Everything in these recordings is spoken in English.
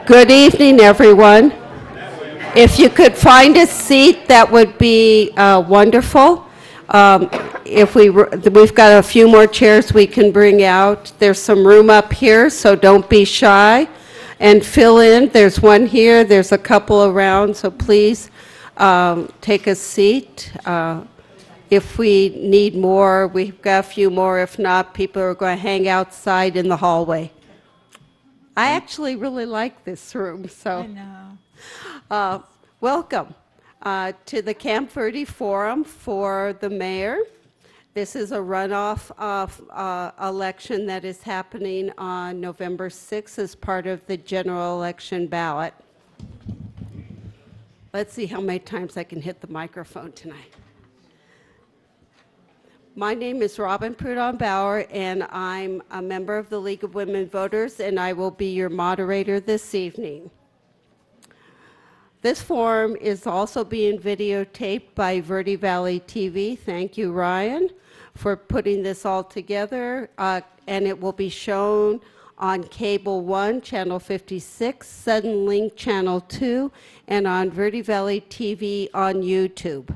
Good evening, everyone. If you could find a seat, that would be wonderful. Um, If we've got a few more chairs we can bring out. There's some room up here, so don't be shy and fill in. There's one here, there's a couple around, so please take a seat. If we need more, we've got a few more. If not, people are going to hang outside in the hallway. I actually really like this room, so. I know. Welcome to the Camp Verde Forum for the mayor. This is a runoff of election that is happening on November 6th as part of the general election ballot. Let's see how many times I can hit the microphone tonight. My name is Robin Prudhomme Bauer, and I'm a member of the League of Women Voters, and I will be your moderator this evening. This forum is also being videotaped by Verde Valley TV. Thank you, Ryan, for putting this all together, and it will be shown on Cable 1, Channel 56, Sudden Link Channel 2, and on Verde Valley TV on YouTube.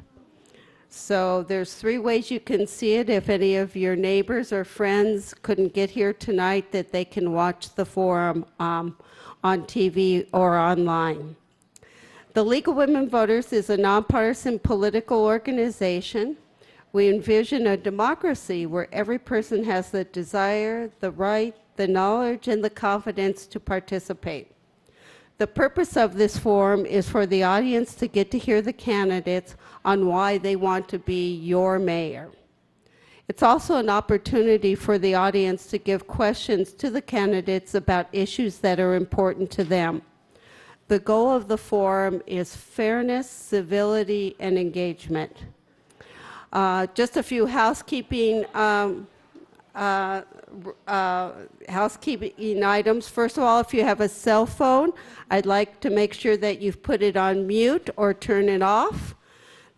So there's 3 ways you can see it. If any of your neighbors or friends couldn't get here tonight, that they can watch the forum on TV or online. The League of Women Voters is a nonpartisan political organization. We envision a democracy where every person has the desire, the right, the knowledge, and the confidence to participate. The purpose of this forum is for the audience to get to hear the candidates on why they want to be your mayor. It's also an opportunity for the audience to give questions to the candidates about issues that are important to them. The goal of the forum is fairness, civility, and engagement. Just a few housekeeping items. First of all, if you have a cell phone, I'd like to make sure that you've put it on mute or turn it off.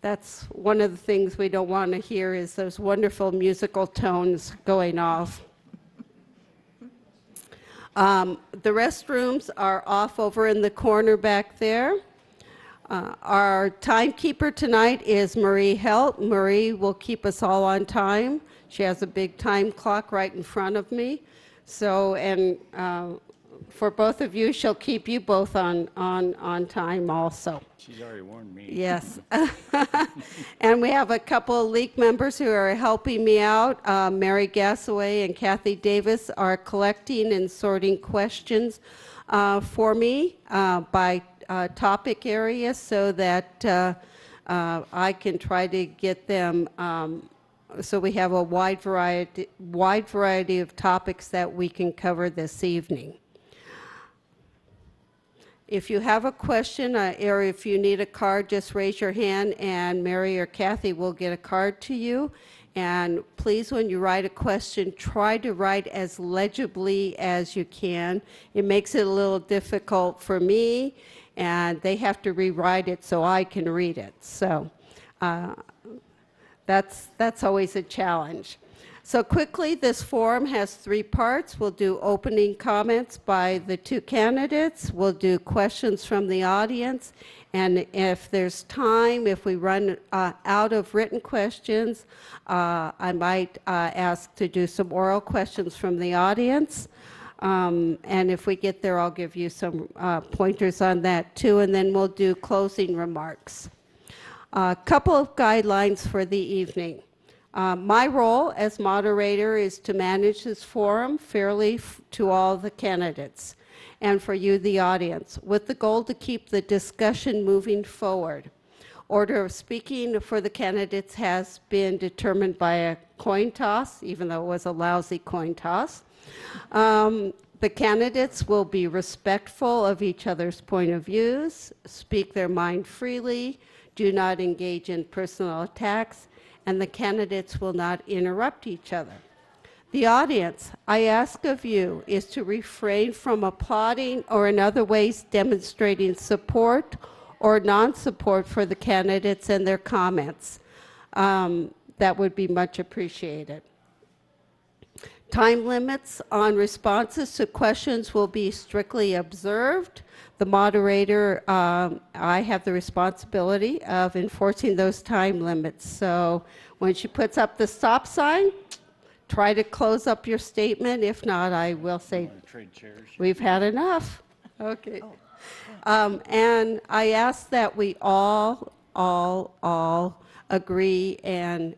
That's one of the things we don't want to hear, is those wonderful musical tones going off. The restrooms are off over in the corner back there. Our timekeeper tonight is Marie Helt. Marie will keep us all on time. She has a big time clock right in front of me. So, and for both of you, she'll keep you both on time also. She's already warned me. Yes. And we have a couple of league members who are helping me out. Mary Gassaway and Kathy Davis are collecting and sorting questions for me by topic areas, so that I can try to get them, so we have a wide variety of topics that we can cover this evening. If you have a question or if you need a card, just raise your hand and Mary or Kathy will get a card to you. And please, when you write a question, try to write as legibly as you can. It makes it a little difficult for me, and they have to rewrite it so I can read it. So that's always a challenge. So quickly, this forum has 3 parts. We'll do opening comments by the 2 candidates. We'll do questions from the audience. And if there's time, if we run out of written questions, I might ask to do some oral questions from the audience. And if we get there, I'll give you some pointers on that too. And then we'll do closing remarks. A couple of guidelines for the evening. My role as moderator is to manage this forum fairly to all the candidates and for you, the audience, with the goal to keep the discussion moving forward. Order of speaking for the candidates has been determined by a coin toss, even though it was a lousy coin toss. The candidates will be respectful of each other's point of views, speak their mind freely, do not engage in personal attacks, and the candidates will not interrupt each other. The audience, I ask of you, is to refrain from applauding or in other ways demonstrating support or non-support for the candidates and their comments. That would be much appreciated. Time limits on responses to questions will be strictly observed. The moderator, I have the responsibility of enforcing those time limits. So when she puts up the stop sign, try to close up your statement. If not, I will say, Trade chairs. we've had enough. Okay. And I ask that we all agree and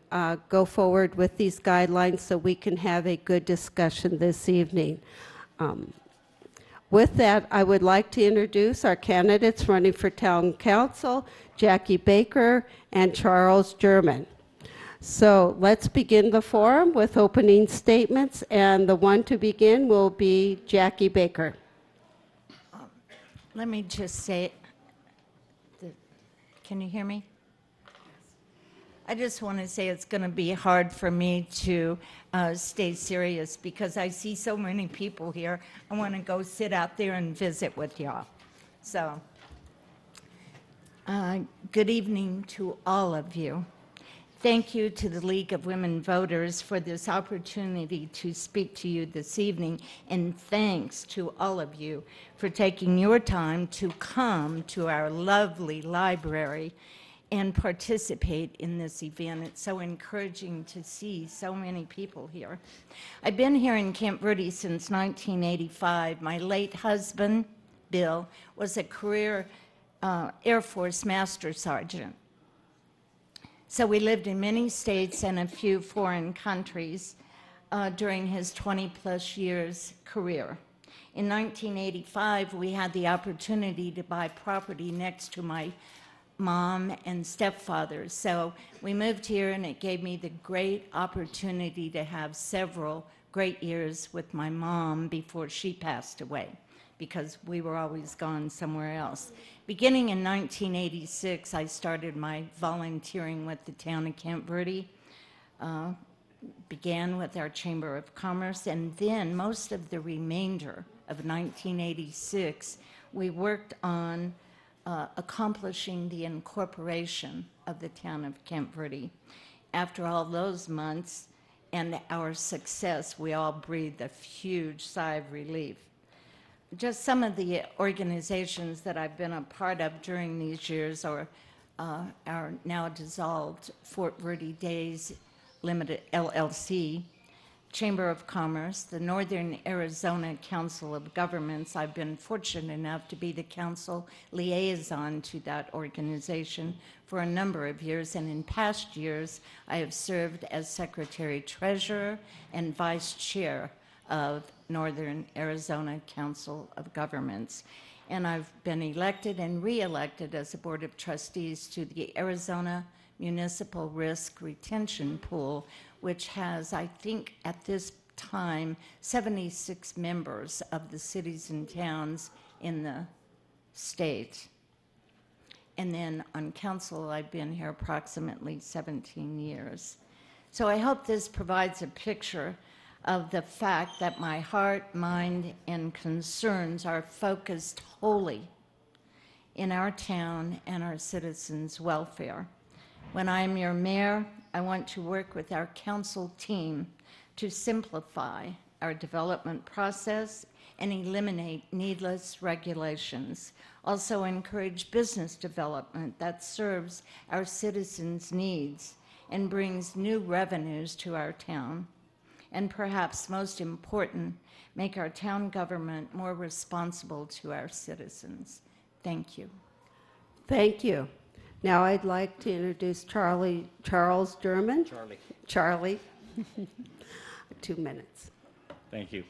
go forward with these guidelines so we can have a good discussion this evening. With that, I would like to introduce our candidates running for town council, Jackie Baker and Charles German. So let's begin the forum with opening statements, and the one to begin will be Jackie Baker. Let me just say, can you hear me? I just want to say it's going to be hard for me to stay serious because I see so many people here. I want to go sit out there and visit with y'all. So, good evening to all of you. Thank you to the League of Women Voters for this opportunity to speak to you this evening, and thanks to all of you for taking your time to come to our lovely library and participate in this event. It's so encouraging to see so many people here. I've been here in Camp Verde since 1985. My late husband, Bill, was a career Air Force Master Sergeant. So we lived in many states and a few foreign countries during his 20-plus years career. In 1985, we had the opportunity to buy property next to my mom and stepfather. So we moved here, and it gave me the great opportunity to have several great years with my mom before she passed away, because we were always gone somewhere else. Beginning in 1986, I started my volunteering with the town of Camp Verde, began with our Chamber of Commerce, and then most of the remainder of 1986, we worked on accomplishing the incorporation of the town of Camp Verde. After all those months and our success, we all breathed a huge sigh of relief. Just some of the organizations that I've been a part of during these years are our now dissolved Fort Verde Days Limited LLC, Chamber of Commerce, the Northern Arizona Council of Governments. I've been fortunate enough to be the council liaison to that organization for a number of years, and in past years, I have served as Secretary Treasurer and Vice Chair of Northern Arizona Council of Governments. And I've been elected and re-elected as a Board of Trustees to the Arizona Municipal Risk Retention Pool, which has, I think, at this time, 76 members of the cities and towns in the state. And then on council, I've been here approximately 17 years. So I hope this provides a picture of the fact that my heart, mind, and concerns are focused wholly in our town and our citizens' welfare. When I'm your mayor, I want to work with our council team to simplify our development process and eliminate needless regulations. Also encourage business development that serves our citizens' needs and brings new revenues to our town. And perhaps most important, make our town government more responsible to our citizens. Thank you. Thank you. Now I'd like to introduce Charles German. Charlie. 2 minutes. Thank you.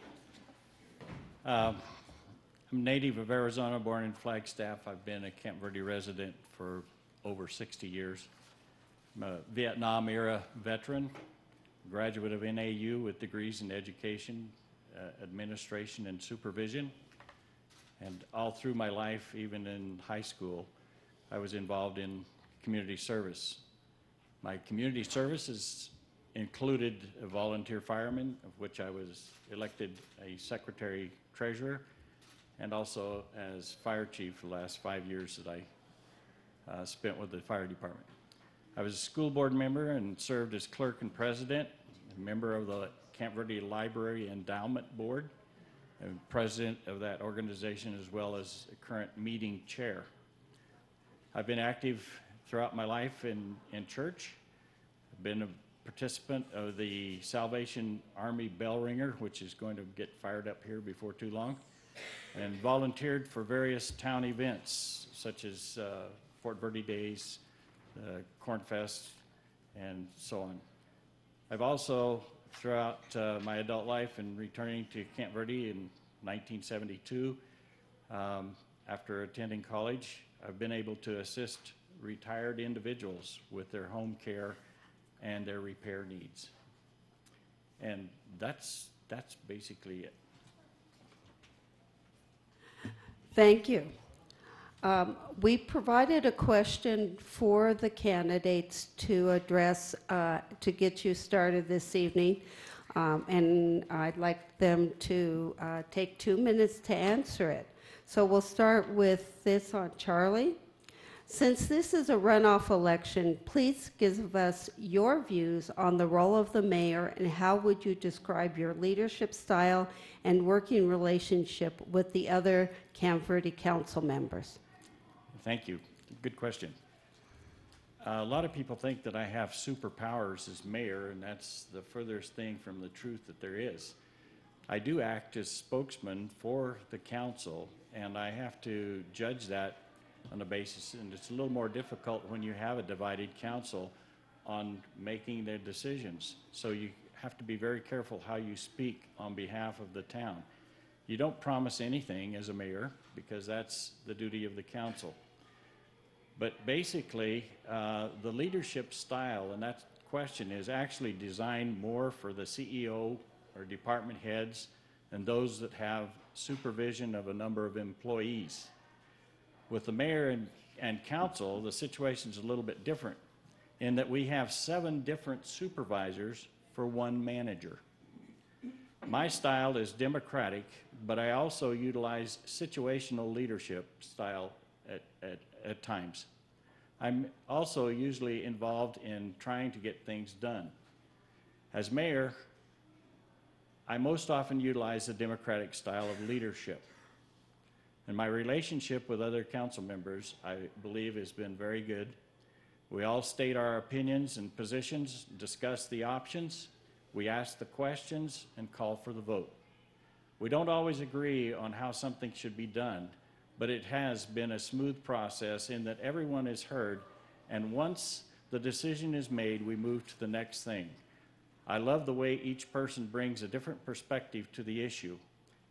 I'm a native of Arizona, born in Flagstaff. I've been a Camp Verde resident for over 60 years. I'm a Vietnam-era veteran, graduate of NAU with degrees in education, administration, and supervision. And all through my life, even in high school, I was involved in community service. My community services included a volunteer fireman, of which I was elected a secretary treasurer, and also as fire chief the last 5 years that I spent with the fire department. I was a school board member and served as clerk and president, member of the Camp Verde Library Endowment Board, and president of that organization, as well as a current meeting chair. I've been active throughout my life in church. I've been a participant of the Salvation Army Bell Ringer, which is going to get fired up here before too long, and volunteered for various town events, such as Fort Verde Days, Corn Fest, and so on. I've also, throughout my adult life and returning to Camp Verde in 1972, after attending college, I've been able to assist retired individuals with their home care and their repair needs. And that's basically it. Thank you. We provided a question for the candidates to address to get you started this evening, and I'd like them to take 2 minutes to answer it. So we'll start with this on Charlie. Since this is a runoff election, please give us your views on the role of the mayor and how would you describe your leadership style and working relationship with the other Camp Verde council members? Thank you. Good question. A lot of people think that I have superpowers as mayor, and that's the furthest thing from the truth that there is. I do act as spokesman for the council, and I have to judge that on a basis, and it's a little more difficult when you have a divided council on making their decisions. So you have to be very careful how you speak on behalf of the town. You don't promise anything as a mayor, because that's the duty of the council. But basically, the leadership style, and that question is actually designed more for the CEO or department heads and those that have supervision of a number of employees. With the mayor and council, the situation's a little bit different in that we have 7 different supervisors for 1 manager. My style is democratic, but I also utilize situational leadership style at times. I'm also usually involved in trying to get things done. As mayor, I most often utilize the democratic style of leadership. And my relationship with other council members, I believe, has been very good. We all state our opinions and positions, discuss the options, we ask the questions, and call for the vote. We don't always agree on how something should be done, but it has been a smooth process in that everyone is heard, and once the decision is made, we move to the next thing. I love the way each person brings a different perspective to the issue,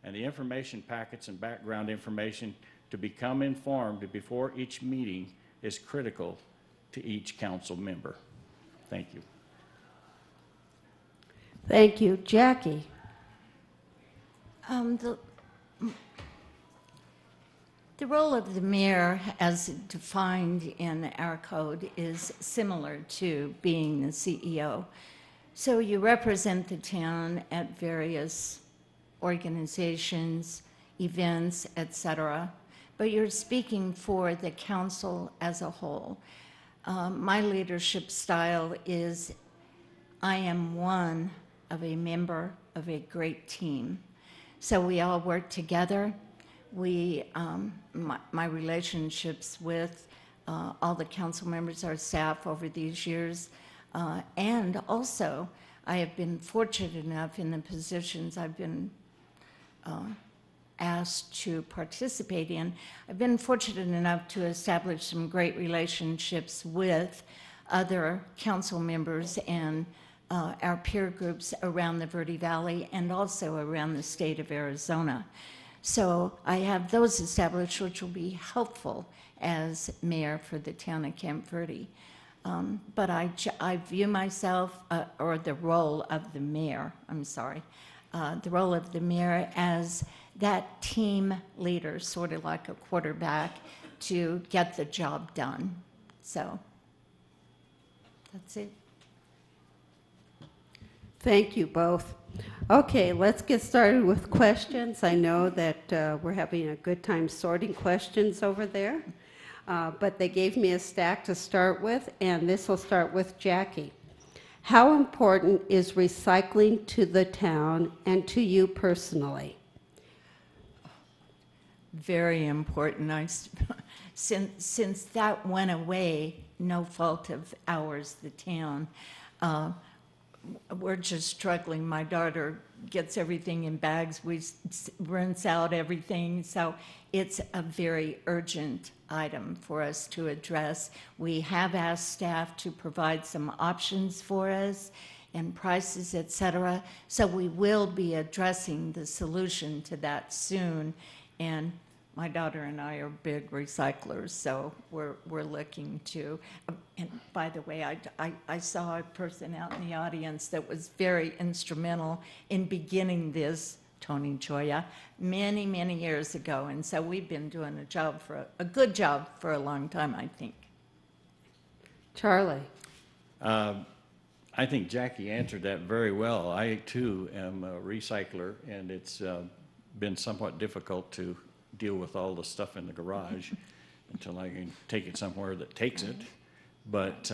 and the information packets and background information to become informed before each meeting is critical to each council member. Thank you. Thank you. Jackie? The role of the mayor, as defined in our code, is similar to being the CEO. So you represent the town at various organizations, events, etc., but you're speaking for the council as a whole. My leadership style is I am one of a member of a great team. So we all work together. My relationships with all the council members, our staff over these years, and also I have been fortunate enough in the positions I've been asked to participate in. I've been fortunate enough to establish some great relationships with other council members and our peer groups around the Verde Valley and also around the state of Arizona. So I have those established, which will be helpful as mayor for the town of Camp Verde. But I view myself, or the role of the mayor, the role of the mayor as that team leader, sort of like a quarterback, to get the job done. So that's it. Thank you both. Okay, let's get started with questions. I know that we're having a good time sorting questions over there, but they gave me a stack to start with, and this will start with Jackie. How important is recycling to the town and to you personally? Very important. Since that went away, no fault of ours, the town, we're just struggling. My daughter gets everything in bags. We rinse out everything. So it's a very urgent item for us to address. We have asked staff to provide some options for us and prices, et cetera. So we will be addressing the solution to that soon. And my daughter and I are big recyclers, so we're looking to. And by the way, I saw a person out in the audience that was very instrumental in beginning this, Tony Joya, many, many years ago. And so we've been doing a good job for a long time, I think. Charlie? I think Jackie answered that very well. I too am a recycler, and it's been somewhat difficult to deal with all the stuff in the garage until I can take it somewhere that takes it. But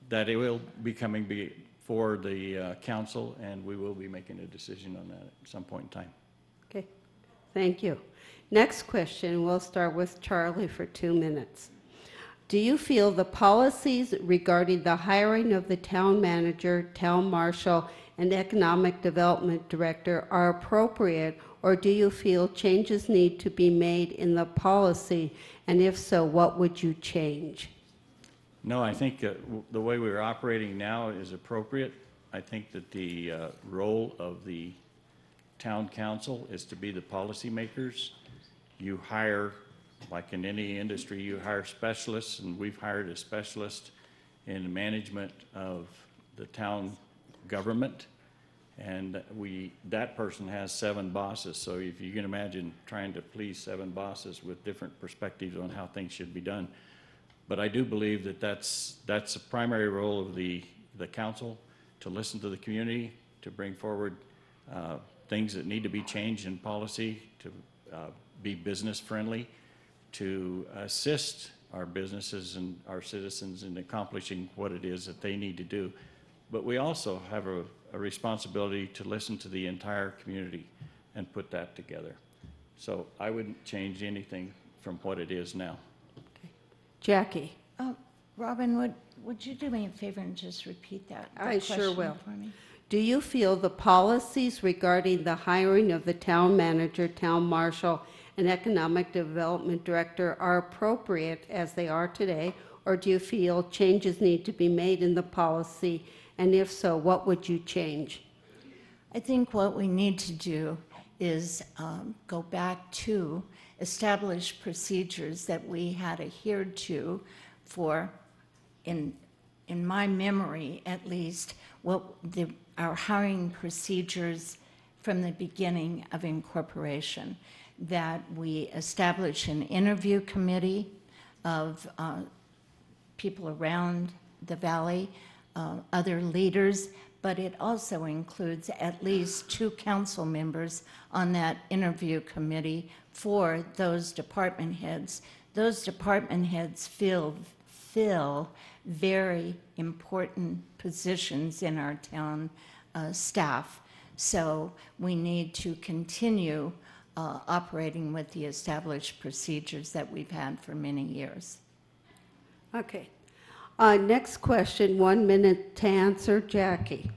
that it will be coming before the council, and we will be making a decision on that at some point in time. Okay, thank you. Next question, we'll start with Charlie for 2 minutes. Do you feel the policies regarding the hiring of the town manager, town marshal, and economic development director are appropriate, or do you feel changes need to be made in the policy? And if so, what would you change? No, I think the way we're operating now is appropriate. I think that the role of the town council is to be the policymakers. You hire, like in any industry, you hire specialists, and we've hired a specialist in management of the town government. And that person has 7 bosses. So if you can imagine trying to please 7 bosses with different perspectives on how things should be done. But I do believe that that's a primary role of the council, to listen to the community, to bring forward things that need to be changed in policy, to be business friendly, to assist our businesses and our citizens in accomplishing what it is that they need to do. But we also have a responsibility to listen to the entire community and put that together. So I wouldn't change anything from what it is now. Okay. Jackie? Robin, would you do me a favor and just repeat that I sure question will. for me? Do you feel the policies regarding the hiring of the town manager, town marshal, and economic development director are appropriate as they are today, or do you feel changes need to be made in the policy? And if so, what would you change? I think what we need to do is go back to establish procedures that we had adhered to for, in my memory at least, our hiring procedures from the beginning of incorporation, that we establish an interview committee of people around the valley, other leaders, but it also includes at least 2 council members on that interview committee for those department heads. Those department heads fill very important positions in our town staff. So we need to continue operating with the established procedures that we've had for many years. Okay. Next question, 1 minute to answer, Jackie.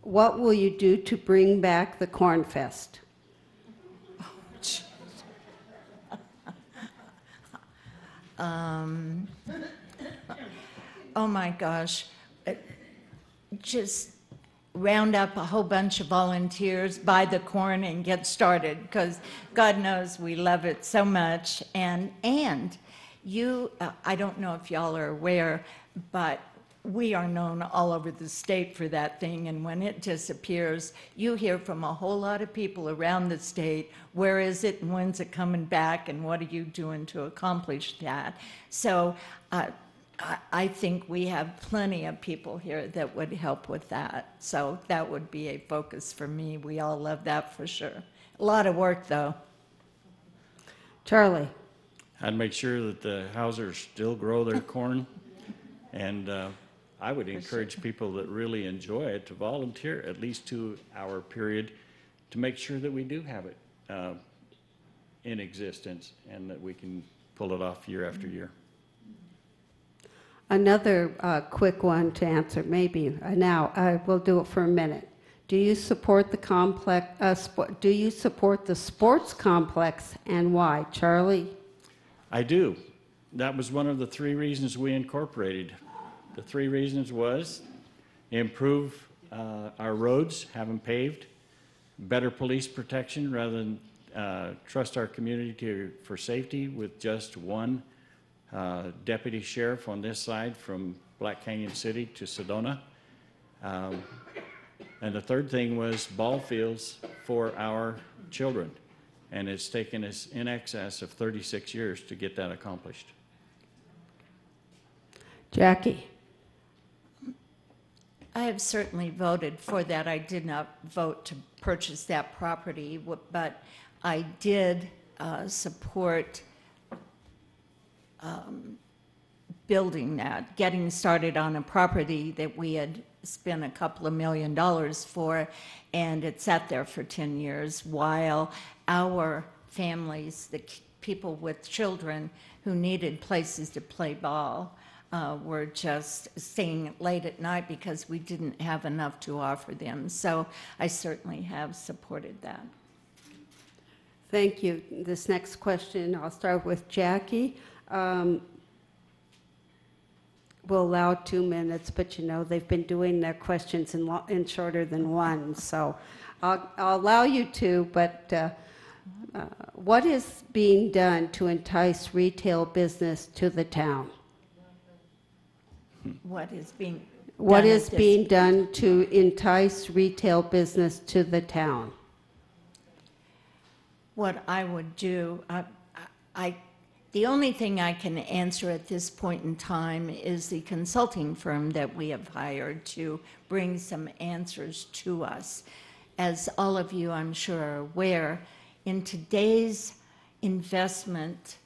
What will you do to bring back the Corn Fest? Oh my gosh, just round up a whole bunch of volunteers, buy the corn and get started, because God knows we love it so much. And you, I don't know if y'all are aware, but we are known all over the state for that thing, and when it disappears, you hear from a whole lot of people around the state, where is it and when's it coming back and what are you doing to accomplish that? So I think we have plenty of people here that would help with that. So that would be a focus for me. We all love that for sure. A lot of work though. Charlie? I'd make sure that the Hausers still grow their corn, and I would encourage people that really enjoy it to volunteer at least 2-hour period to make sure that we do have it in existence and that we can pull it off year after year. Another quick one to answer, maybe now. We'll do it for a minute. Do you support the do you support the sports complex, and why, Charlie? I do. That was one of the 3 reasons we incorporated. The 3 reasons was improve our roads, have them paved, better police protection rather than trust our community for safety with just one deputy sheriff on this side from Black Canyon City to Sedona. And the 3rd thing was ball fields for our children. And it's taken us in excess of 36 years to get that accomplished. Jackie? I have certainly voted for that. I did not vote to purchase that property, but I did support building that, getting started on a property that we had spent a couple of $1 million for, and it sat there for 10 years while our families, the people with children who needed places to play ball, were just staying late at night because we didn't have enough to offer them. So I certainly have supported that. Thank you. This next question, I'll start with Jackie. We'll allow 2 minutes, but you know, they've been doing their questions in shorter than 1, so I'll allow you to, but what is being done to entice retail business to the town? What is being What done is at this- being done to entice retail business to the town? What I would do, the only thing I can answer at this point in time is the consulting firm that we have hired to bring some answers to us. As all of you, I'm sure, are aware, in today's investment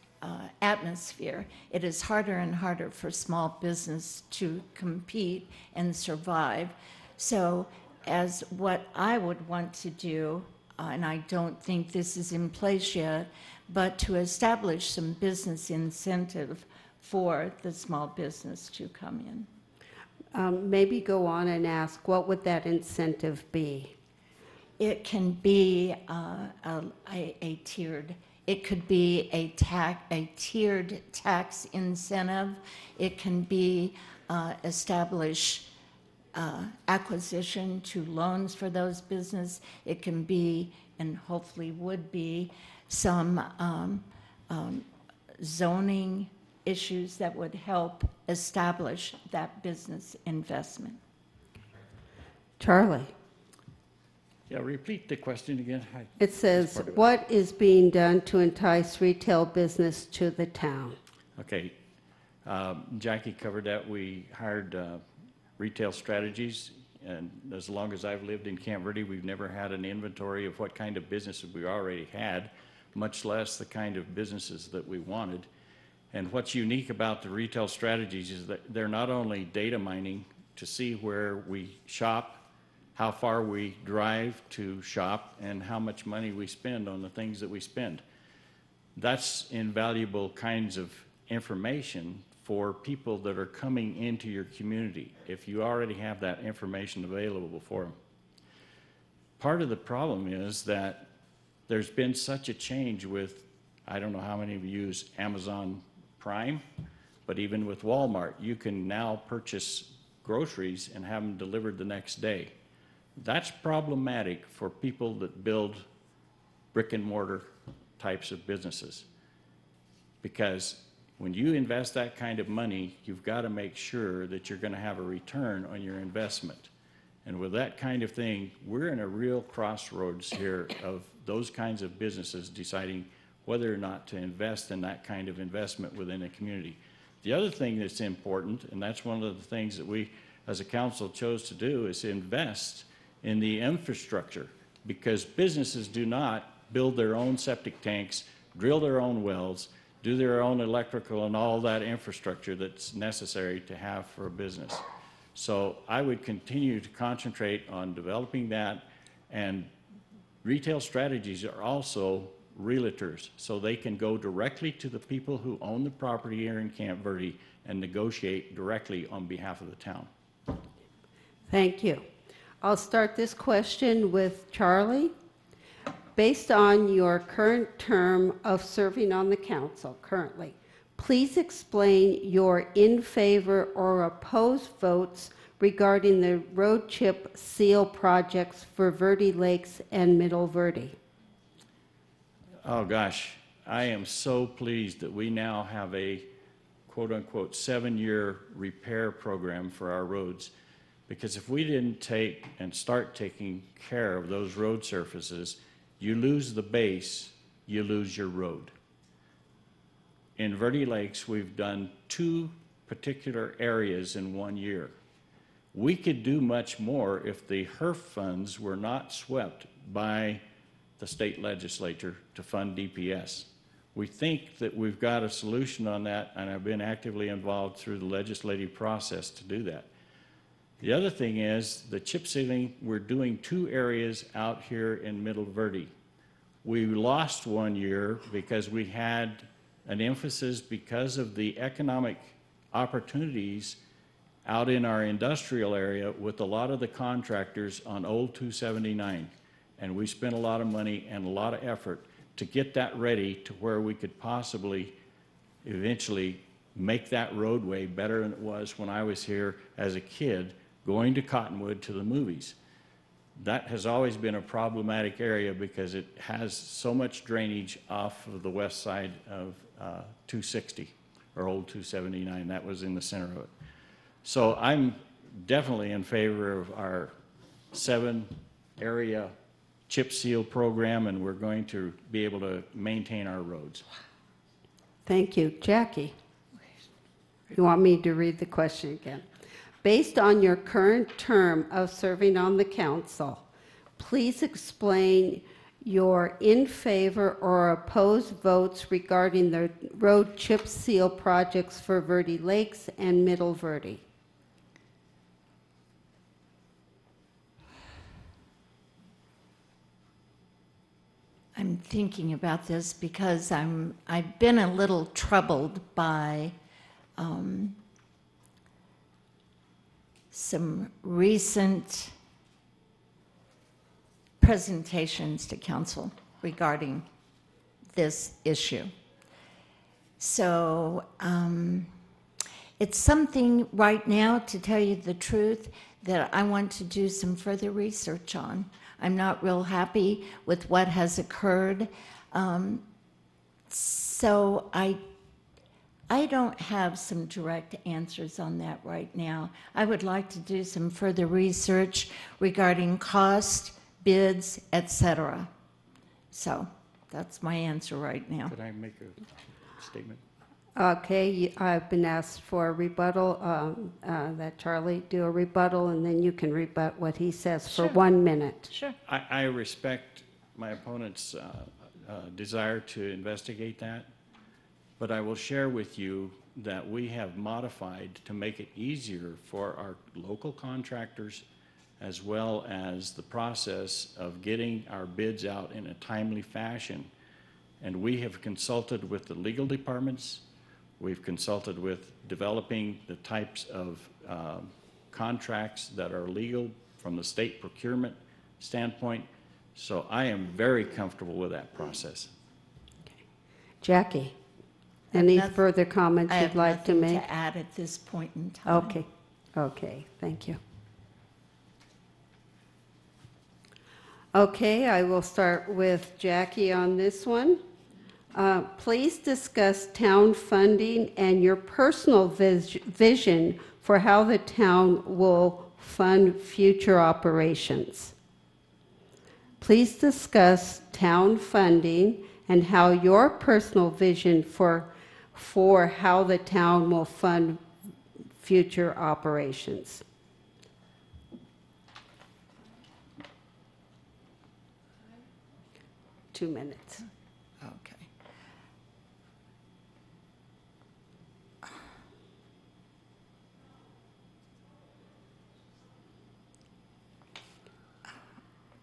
atmosphere, it is harder and harder for small business to compete and survive. So as what I would want to do, and I don't think this is in place yet, but to establish some business incentive for the small business to come in. Maybe go on and ask, what would that incentive be? It can be a tiered. It could be a tiered tax incentive. It can be establish acquisition to loans for those business. It can be, and hopefully would be, some zoning issues that would help establish that business investment. Charlie? Yeah, repeat the question again. It says, what is being done to entice retail business to the town? Okay. Jackie covered that. We hired retail strategies, and as long as I've lived in Camp Verde, we've never had an inventory of what kind of businesses we already had, much less the kind of businesses that we wanted. And what's unique about the retail strategies is that they're not only data mining to see where we shop, how far we drive to shop, and how much money we spend on the things that we spend. That's invaluable kinds of information for people that are coming into your community if you already have that information available for them. Part of the problem is that there's been such a change with, I don't know how many of you use Amazon Prime, but even with Walmart, you can now purchase groceries and have them delivered the next day. That's problematic for people that build brick and mortar types of businesses, because when you invest that kind of money, you've got to make sure that you're going to have a return on your investment. And with that kind of thing, we're in a real crossroads here of those kinds of businesses deciding whether or not to invest in that kind of investment within a community. The other thing that's important, and that's one of the things that we as a council chose to do, is invest in the infrastructure, because businesses do not build their own septic tanks, drill their own wells, do their own electrical and all that infrastructure that's necessary to have for a business. So I would continue to concentrate on developing that, and retail strategies are also realtors, so they can go directly to the people who own the property here in Camp Verde and negotiate directly on behalf of the town. Thank you. I'll start this question with Charlie. Based on your current term of serving on the council currently, please explain your in favor or opposed votes regarding the road chip seal projects for Verde Lakes and Middle Verde. Oh gosh, I am so pleased that we now have a quote-unquote 7-year repair program for our roads, because if we didn't take and start taking care of those road surfaces, you lose the base, you lose your road. In Verde Lakes, we've done 2 particular areas in 1 year. We could do much more if the HERF funds were not swept by the state legislature to fund DPS. We think that we've got a solution on that, and I've been actively involved through the legislative process to do that. The other thing is the chip sealing. We're doing 2 areas out here in Middle Verde. We lost 1 year because we had an emphasis because of the economic opportunities out in our industrial area with a lot of the contractors on old 279. And we spent a lot of money and a lot of effort to get that ready to where we could possibly eventually make that roadway better than it was when I was here as a kid going to Cottonwood to the movies. That has always been a problematic area because it has so much drainage off of the west side of 260 or old 279. That was in the center of it. So I'm definitely in favor of our 7-area chip seal program, and we're going to be able to maintain our roads. Thank you. Jackie, you want me to read the question again? Based on your current term of serving on the council, please explain your in favor or opposed votes regarding the road chip seal projects for Verde Lakes and Middle Verde. I'm thinking about this because I've been a little troubled by some recent presentations to council regarding this issue. So it's something right now, to tell you the truth, that I want to do some further research on. I'm not real happy with what has occurred. So I don't have some direct answers on that right now. I would like to do some further research regarding cost, bids, etc. So that's my answer right now. Could I make a statement? Okay, I've been asked for a rebuttal, that Charlie do a rebuttal, and then you can rebut what he says for Sure. 1 minute. Sure. I respect my opponent's desire to investigate that, but I will share with you that we have modified to make it easier for our local contractors as well as the process of getting our bids out in a timely fashion. And we have consulted with the legal departments. We've consulted with developing the types of contracts that are legal from the state procurement standpoint. So I am very comfortable with that process. Jackie, any Nothing- further comments I you'd have like to nothing make? to add at this point in time. Okay, okay, thank you. Okay, I will start with Jackie on this one. Please discuss town funding and your personal vision for how the town will fund future operations. Please discuss town funding and how your personal vision for how the town will fund future operations. Two minutes. Okay.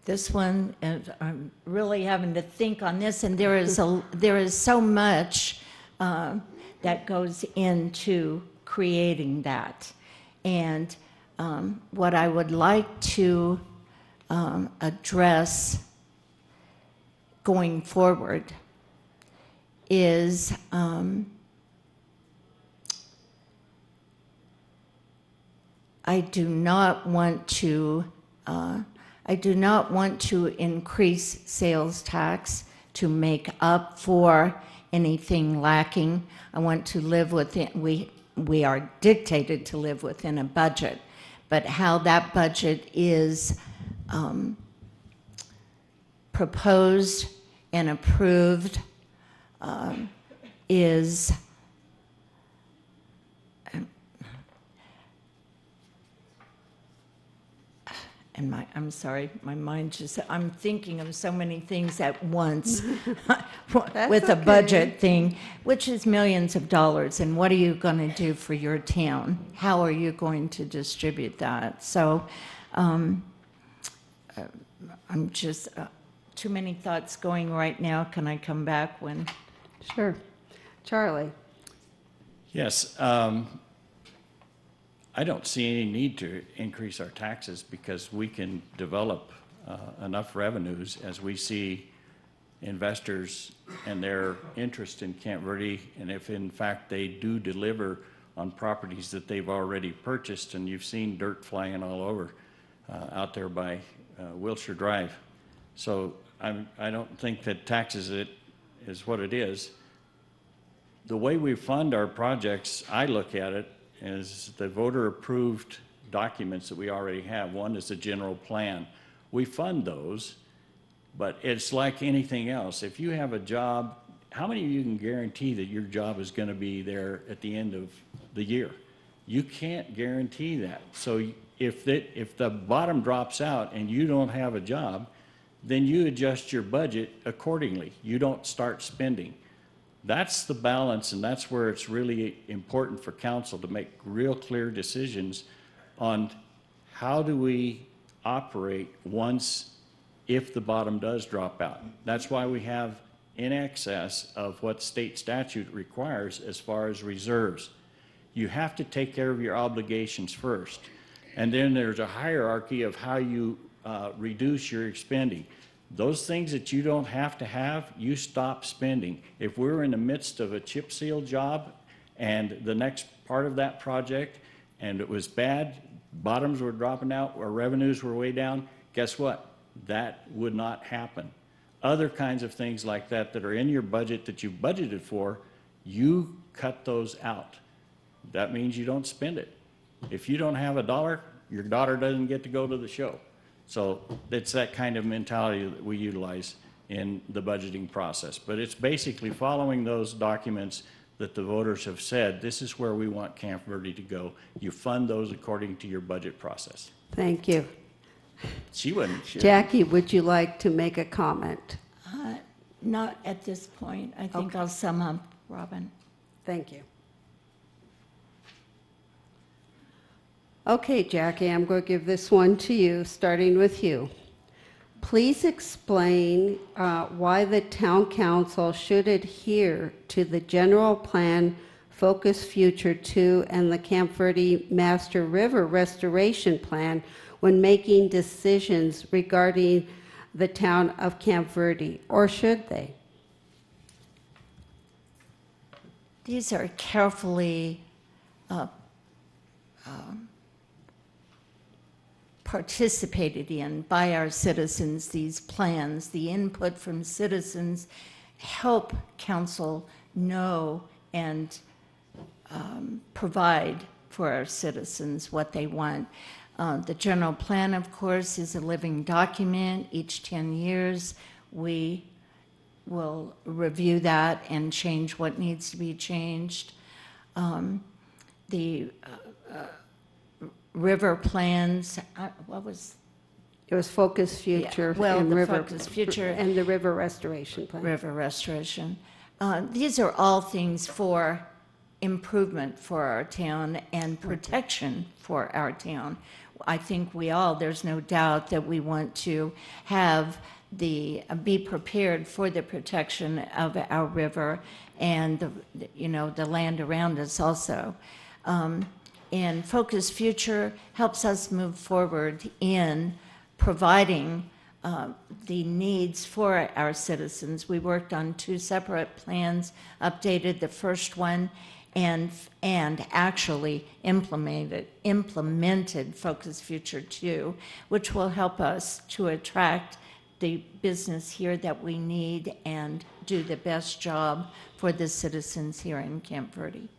This one, I'm really having to think on this, and there is so much that goes into creating that. And what I would like to address going forward is I do not want to increase sales tax to make up for anything lacking. I want to live within, we are dictated to live within a budget, but how that budget is proposed and approved is and I'm sorry, my mind just, I'm thinking of so many things at once with a budget thing, which is millions of dollars. And what are you going to do for your town? How are you going to distribute that? So I'm just, too many thoughts going right now. Can I come back when? Sure. Charlie? Yes. I don't see any need to increase our taxes because we can develop enough revenues as we see investors and their interest in Camp Verde, and if in fact they do deliver on properties that they've already purchased, and you've seen dirt flying all over out there by Wilshire Drive. So I don't think that taxes is what it is. The way we fund our projects, I look at it, is the voter-approved documents that we already have. One is the general plan. We fund those, but it's like anything else. If you have a job, how many of you can guarantee that your job is going to be there at the end of the year? You can't guarantee that. So if the bottom drops out and you don't have a job, then you adjust your budget accordingly. You don't start spending. That's the balance, and that's where it's really important for council to make real clear decisions on how do we operate if the bottom does drop out. That's why we have in excess of what state statute requires as far as reserves. You have to take care of your obligations first, and then there's a hierarchy of how you reduce your spending. Those things that you don't have to have, you stop spending. If we're in the midst of a chip seal job and the next part of that project and it was bad, bottoms were dropping out or revenues were way down, guess what? That would not happen. Other kinds of things like that are in your budget that you budgeted for, you cut those out. That means you don't spend it. If you don't have a dollar, your daughter doesn't get to go to the show. So it's that kind of mentality that we utilize in the budgeting process. But it's basically following those documents that the voters have said, this is where we want Camp Verde to go. You fund those according to your budget process. Thank you. She wasn't sure. Jackie, would you like to make a comment? Not at this point. I think I'll sum up, Robin. Thank you. Okay, Jackie, I'm going to give this one to you, starting with you. Please explain why the town council should adhere to the general plan Focus Future 2 and the Camp Verde Master River Restoration Plan when making decisions regarding the town of Camp Verde, or should they? These are carefully participated in by our citizens, these plans. The input from citizens help council know and provide for our citizens what they want. The general plan, of course, is a living document. Each 10 years, we will review that and change what needs to be changed. The river plans, what was? It was Focus Future and the River Focus Future and the River Restoration Plan. River Restoration. These are all things for improvement for our town and protection for our town. I think there's no doubt that we want to have be prepared for the protection of our river and the land around us also. And Focus Future helps us move forward in providing the needs for our citizens. We worked on 2 separate plans, updated the first one, and actually implemented Focus Future 2, which will help us to attract the business here that we need and do the best job for the citizens here in Camp Verde.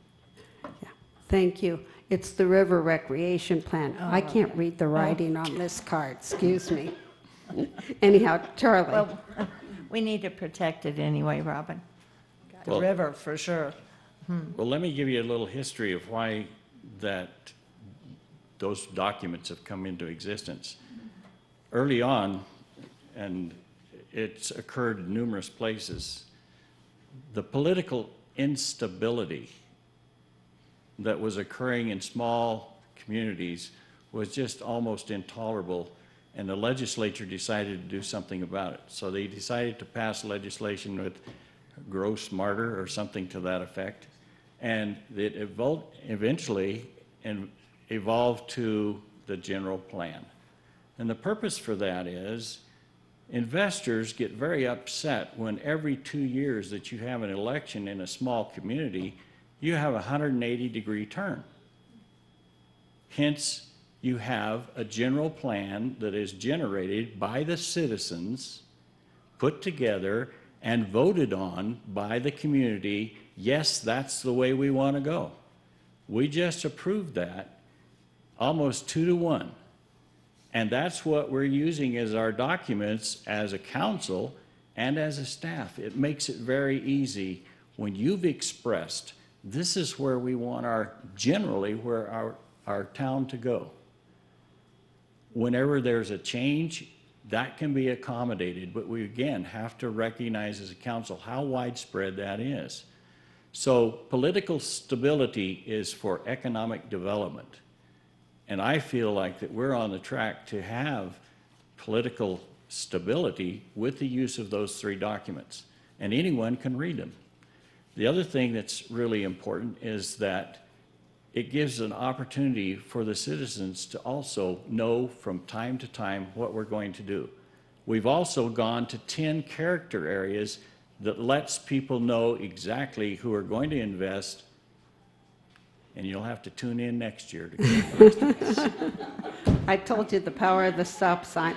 Yeah. Thank you. It's the River Recreation Plan. I can't okay. read the writing on this card, excuse me. Anyhow, Charlie. Well, we need to protect it anyway, Robin. The Well- river, for sure. Well, let me give you a little history of why those documents have come into existence. Early on, and it's occurred in numerous places, the political instability that was occurring in small communities was just almost intolerable, and the legislature decided to do something about it. So they decided to pass legislation with gross martyr or something to that effect, and it eventually evolved to the general plan. And the purpose for that is investors get very upset when every 2 years that you have an election in a small community, you have a 180-degree turn. Hence, you have a general plan that is generated by the citizens, put together, and voted on by the community. Yes, that's the way we want to go. We just approved that almost 2-to-1. And that's what we're using as our documents as a council and as a staff. It makes it very easy when you've expressed this is where we want where our town to go. Whenever there's a change, that can be accommodated, but we again have to recognize as a council how widespread that is. So political stability is for economic development. And I feel like that we're on the track to have political stability with the use of those 3 documents, and anyone can read them. The other thing that's really important is that it gives an opportunity for the citizens to also know from time to time what we're going to do. We've also gone to 10 character areas that lets people know exactly who are going to invest, and you'll have to tune in next year to get the rest of this. I told you the power of the stop sign.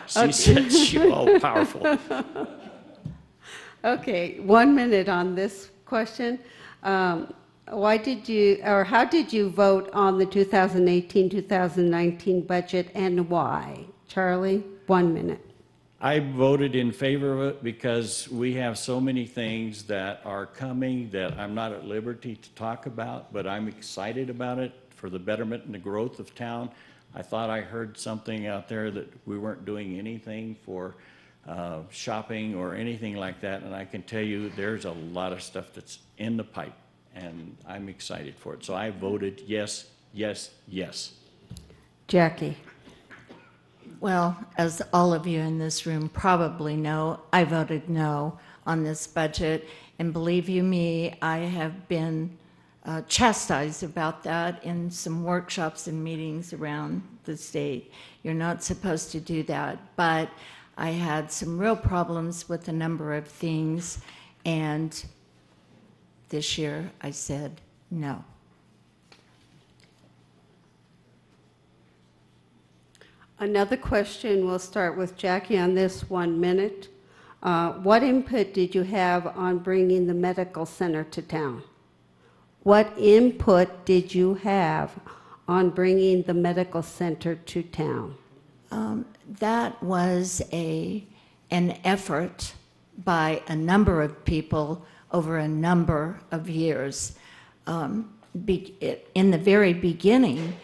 She said she's all powerful. Okay, 1 minute on this question. How did you vote on the 2018-2019 budget and why? Charlie, 1 minute. I voted in favor of it because we have so many things that are coming that I'm not at liberty to talk about, but I'm excited about it for the betterment and the growth of town. I thought I heard something out there that we weren't doing anything for shopping or anything like that, and I can tell you there's a lot of stuff that's in the pipe, and I'm excited for it. So I voted yes, yes, yes. Jackie. Well, as all of you in this room probably know, I voted no on this budget. And believe you me, I have been chastised about that in some workshops and meetings around the state. You're not supposed to do that. But I had some real problems with a number of things. And this year I said no. Another question, we'll start with Jackie on this 1 minute. What input did you have on bringing the medical center to town? What input did you have on bringing the medical center to town? That was an effort by a number of people over a number of years. In the very beginning,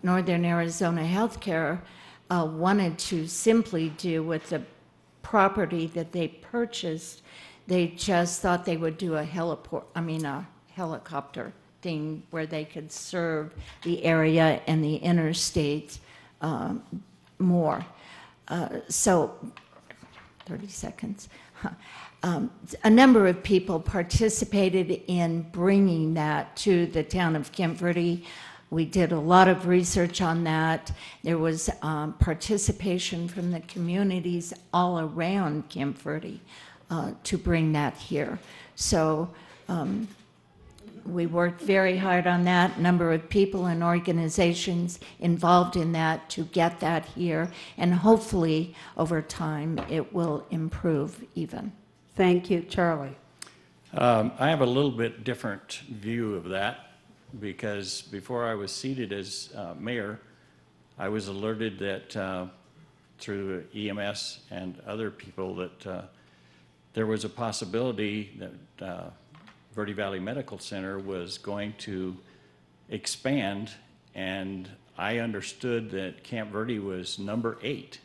Northern Arizona Healthcare wanted to simply do with the property that they purchased. They just thought they would do a helicopter connecting where they could serve the area and the interstate more. So, 30 seconds. A number of people participated in bringing that to the town of Camp Verde. We did a lot of research on that. There was participation from the communities all around Camp Verde to bring that here. So we worked very hard on that. A number of people and organizations involved in that to get that here. And hopefully, over time, it will improve even. Thank you. Charlie. I have a little bit different view of that, because before I was seated as mayor, I was alerted that through EMS and other people that there was a possibility that Verde Valley Medical Center was going to expand, and I understood that Camp Verde was number 8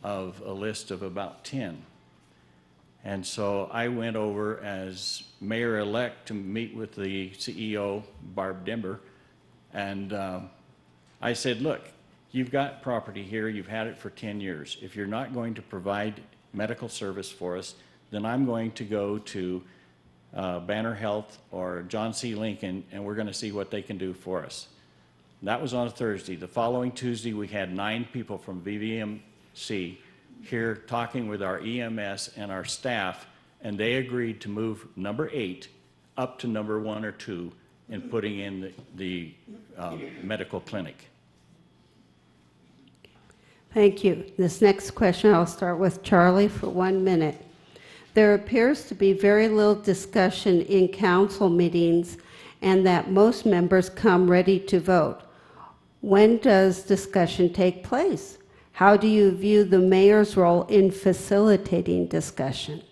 of a list of about 10. And so I went over as mayor-elect to meet with the CEO, Barb Dimber, and I said, look, you've got property here, you've had it for 10 years. If you're not going to provide medical service for us, then I'm going to go to Banner Health or John C. Lincoln, and we're going to see what they can do for us. That was on a Thursday. The following Tuesday, we had 9 people from VVMC here talking with our EMS and our staff, and they agreed to move number 8 up to number 1 or 2 in putting in the medical clinic. Thank you. This next question, I'll start with Charlie for 1 minute. There appears to be very little discussion in council meetings and that most members come ready to vote. When does discussion take place? How do you view the mayor's role in facilitating discussion?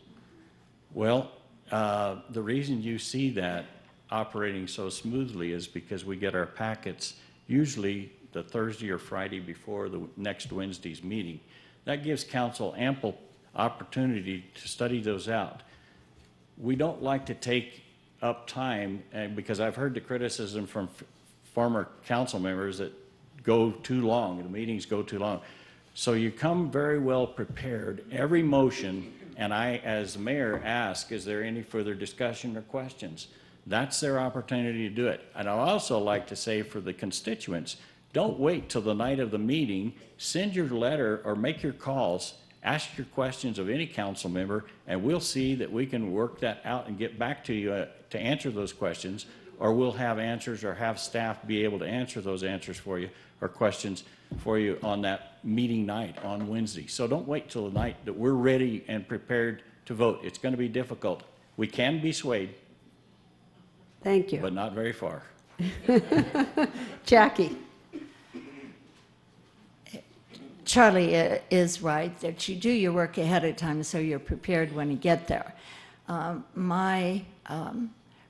Well, the reason you see that operating so smoothly is because we get our packets usually the Thursday or Friday before the next Wednesday's meeting. That gives council ample opportunity to study those out. We don't like to take up time, because I've heard the criticism from former council members that go too long, the meetings go too long. So you come very well prepared. Every motion, and I, as the mayor, ask, is there any further discussion or questions? That's their opportunity to do it. And I'd also like to say for the constituents, don't wait till the night of the meeting. Send your letter or make your calls. Ask your questions of any council member, and we'll see that we can work that out and get back to you to answer those questions, or we'll have answers or have staff be able to answer those answers for you or questions for you on that meeting night on Wednesday. So don't wait till the night that we're ready and prepared to vote. It's going to be difficult. We can be swayed. Thank you. But not very far. Jackie. Charlie is right that you do your work ahead of time so you're prepared when you get there. My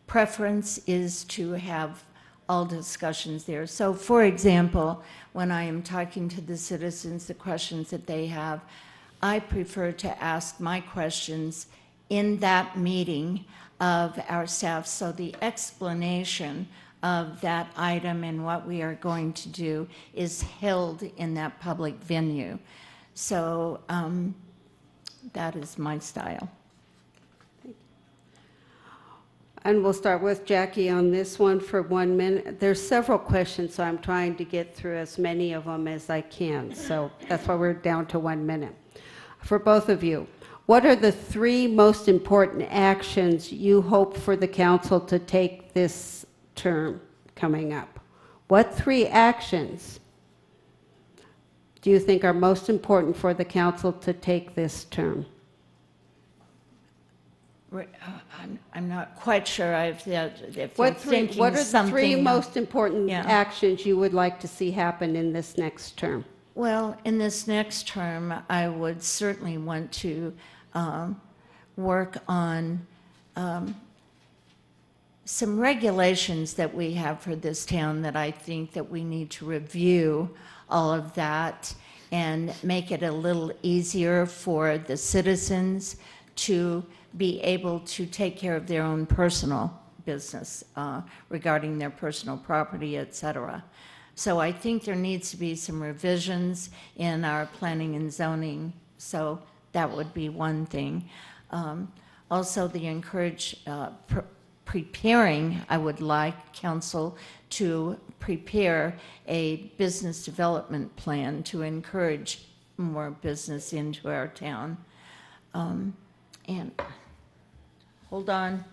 preference is to have all discussions there. So, for example, when I am talking to the citizens, the questions that they have, I prefer to ask my questions in that meeting of our staff, so the explanation of that item and what we are going to do is held in that public venue. So that is my style. And we'll start with Jackie on this one for 1 minute. There's several questions, so I'm trying to get through as many of them as I can. So that's why we're down to 1 minute. For both of you, what are the 3 most important actions you hope for the council to take this term coming up? What 3 actions do you think are most important for the council to take this term? I'm not quite sure if you're What thinking are the 3 something most important yeah. actions you would like to see happen in this next term? Well, in this next term, I would certainly want to work on some regulations that we have for this town that I think that we need to review all of that and make it a little easier for the citizens to be able to take care of their own personal business regarding their personal property, et cetera. So I think there needs to be some revisions in our planning and zoning. So that would be one thing. Also, the preparing, I would like council to prepare a business development plan to encourage more business into our town. And hold on.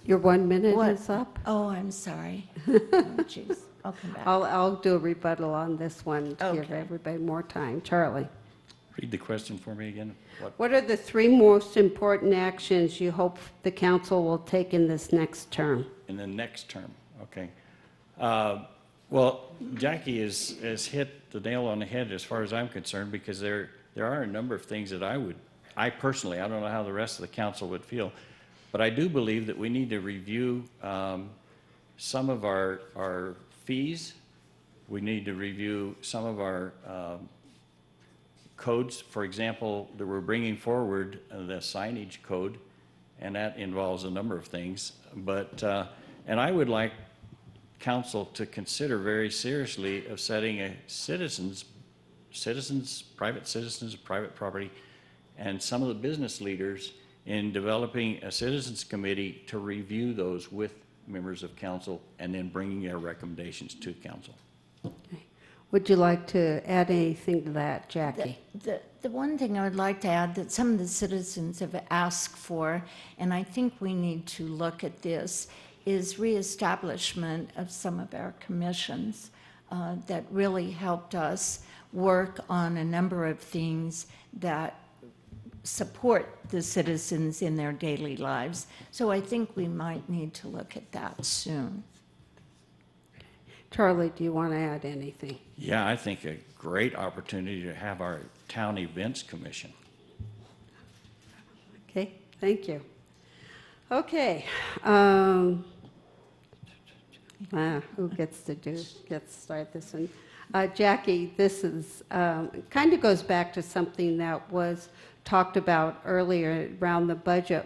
Your 1 minute What? is up. Oh, I'm sorry. Oh, jeez. I'll come back. I'll do a rebuttal on this one to give Okay. everybody more time. Charlie, Read the question for me again. what are the 3 most important actions you hope the council will take in this next term? In the next term, okay. Well, Jackie has hit the nail on the head as far as I'm concerned, because there are a number of things that I personally, I don't know how the rest of the council would feel, but I do believe that we need to review some of our fees. We need to review some of our codes. For example, that we're bringing forward the signage code, and that involves a number of things. But and I would like council to consider very seriously of setting a private citizens, private property, and some of the business leaders in developing a citizens committee to review those with members of council and then bringing their recommendations to council. Okay. Would you like to add anything to that, Jackie? The one thing I would like to add that some of the citizens have asked for, and I think we need to look at this, is reestablishment of some of our commissions that really helped us work on a number of things that support the citizens in their daily lives. So I think we might need to look at that soon. Charlie, do you want to add anything? Yeah, I think a great opportunity to have our town events commission. Okay, thank you. Okay. Who gets to start this one? Jackie, this is kind of goes back to something that was talked about earlier around the budget.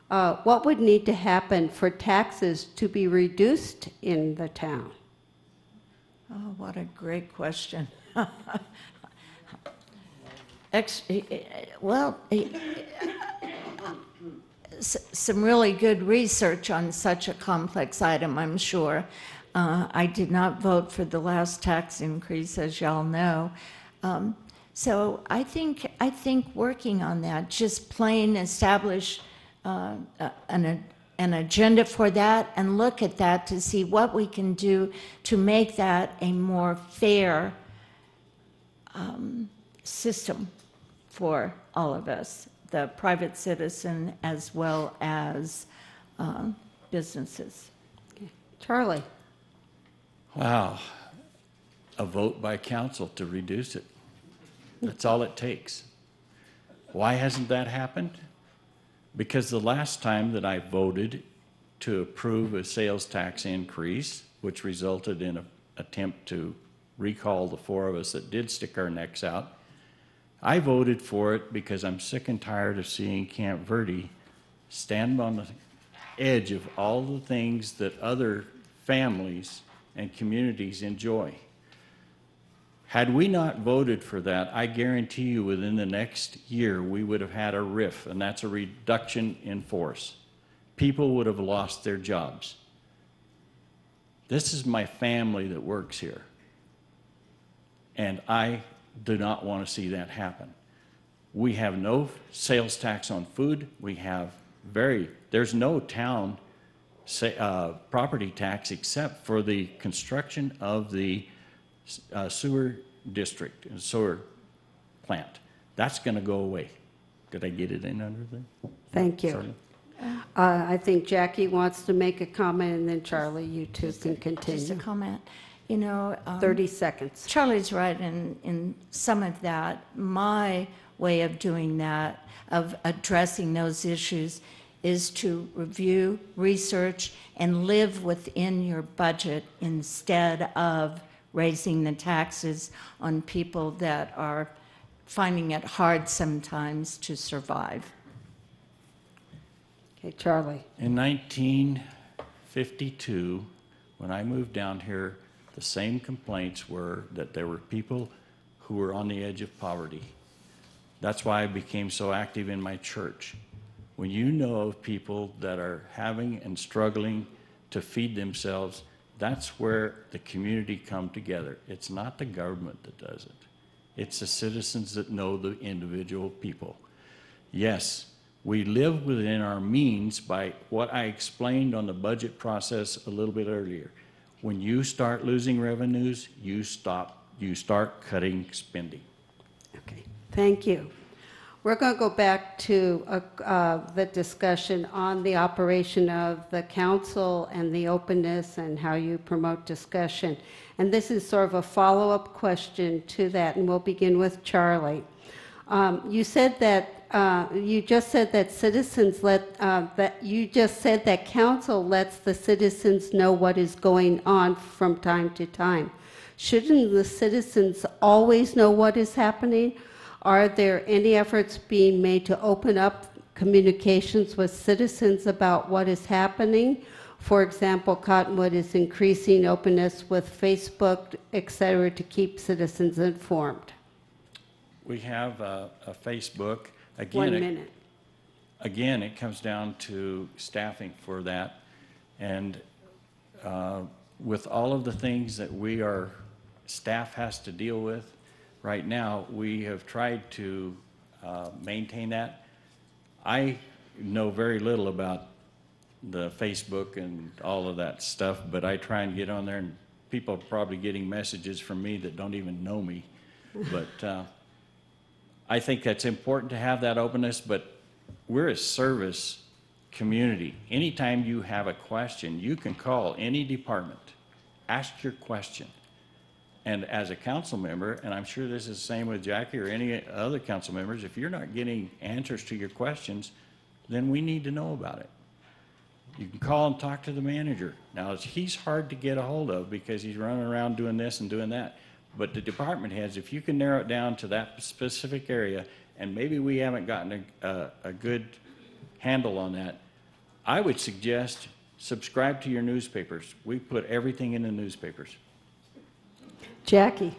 What would need to happen for taxes to be reduced in the town? Oh, what a great question. Well, some really good research on such a complex item, I'm sure. I did not vote for the last tax increase, as y'all know. So I think working on that, just plain establish an agenda for that and look at that to see what we can do to make that a more fair system for all of us, the private citizen as well as businesses. Okay. Charlie. Wow, a vote by council to reduce it. That's all it takes. Why hasn't that happened? Because the last time that I voted to approve a sales tax increase, which resulted in an attempt to recall the 4 of us that did stick our necks out, I voted for it because I'm sick and tired of seeing Camp Verde stand on the edge of all the things that other families and communities enjoy. Had we not voted for that, I guarantee you within the next year we would have had a RIF, and that's a reduction in force. People would have lost their jobs. This is my family that works here, and I do not want to see that happen. We have no sales tax on food. There's no town property tax except for the construction of the sewer district and sewer plant. That's going to go away. Did I get it in under there? Thank you. Sorry. I think Jackie wants to make a comment, and then Charlie, you two can continue. Just a comment. You know, 30 seconds. Charlie's right in some of that. My way of doing that, of addressing those issues, is to review, research, and live within your budget instead of raising the taxes on people that are finding it hard sometimes to survive. Okay, Charlie. In 1952, when I moved down here, the same complaints were that there were people who were on the edge of poverty. That's why I became so active in my church. When you know of people that are having and struggling to feed themselves, that's where the community come together. It's not the government that does it. It's the citizens that know the individual people. Yes, we live within our means by what I explained on the budget process a little bit earlier. When you start losing revenues, you start cutting spending. Okay, thank you. We're going to go back to the discussion on the operation of the council and the openness and how you promote discussion. And this is sort of a follow-up question to that, and we'll begin with Charlie. You said that you just said that council lets the citizens know what is going on from time to time. Shouldn't the citizens always know what is happening? Are there any efforts being made to open up communications with citizens about what is happening? For example, Cottonwood is increasing openness with Facebook, et cetera, to keep citizens informed. We have a Facebook. Again, 1 minute. Again, it comes down to staffing for that. And with all of the things that staff has to deal with, right now, we have tried to maintain that. I know very little about the Facebook and all of that stuff, but I try and get on there, and people are probably getting messages from me that don't even know me. But I think that's important to have that openness, but we're a service community. Anytime you have a question, you can call any department, ask your question. And as a council member, and I'm sure this is the same with Jackie or any other council members, if you're not getting answers to your questions, then we need to know about it. You can call and talk to the manager. Now, he's hard to get a hold of because he's running around doing this and doing that. But the department heads, if you can narrow it down to that specific area, and maybe we haven't gotten a good handle on that, I would suggest subscribe to your newspapers. We put everything in the newspapers. Jackie.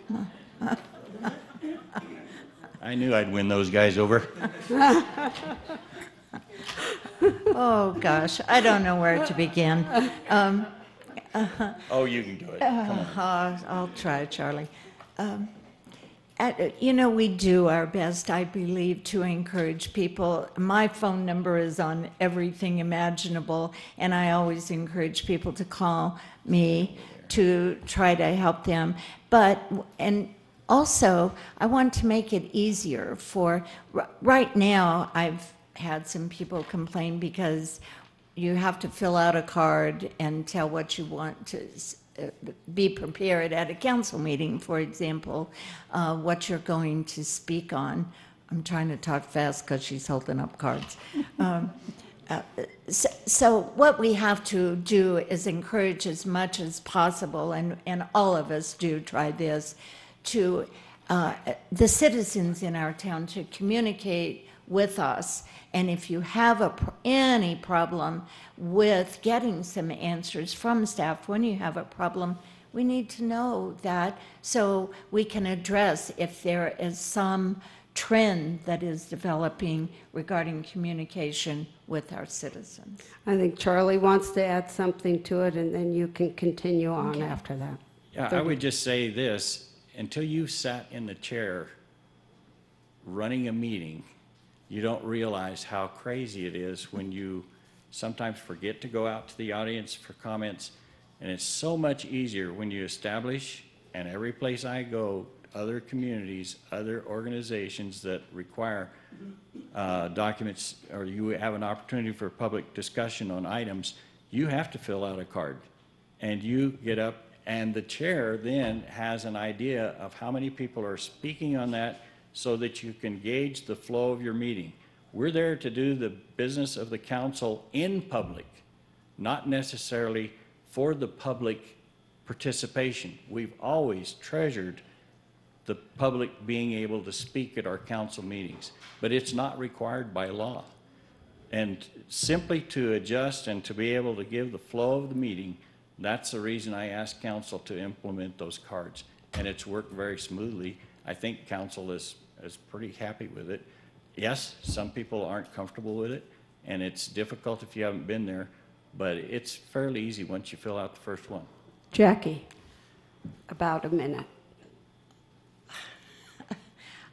I knew I'd win those guys over. Oh, gosh, I don't know where to begin. Oh, you can do it. Come on. I'll try, Charlie. We do our best, I believe, to encourage people. My phone number is on everything imaginable, and I always encourage people to call me to try to help them. And also, I want to make it easier for, right now, I've had some people complain because you have to fill out a card and tell what you want to be prepared at a council meeting, for example, what you're going to speak on. I'm trying to talk fast because she's holding up cards. So what we have to do is encourage as much as possible, and all of us do try this, to the citizens in our town to communicate with us. And if you have any problem with getting some answers from staff, when you have a problem, we need to know that so we can address if there is some trend that is developing regarding communication with our citizens. I think Charlie wants to add something to it, and then you can continue on Okay. after that. Yeah, I would just say this, until you sat in the chair running a meeting, you don't realize how crazy it is when you sometimes forget to go out to the audience for comments. And it's so much easier when you establish, and every place I go, other communities, other organizations that require documents, or you have an opportunity for public discussion on items, you have to fill out a card. And you get up, and the chair then has an idea of how many people are speaking on that so that you can gauge the flow of your meeting. We're there to do the business of the council in public, not necessarily for the public participation. We've always treasured the public being able to speak at our council meetings, but it's not required by law. And simply to adjust and to be able to give the flow of the meeting, that's the reason I asked council to implement those cards. And it's worked very smoothly. I think council is pretty happy with it. Yes, some people aren't comfortable with it, and it's difficult if you haven't been there, but it's fairly easy once you fill out the first one. Jackie, about a minute.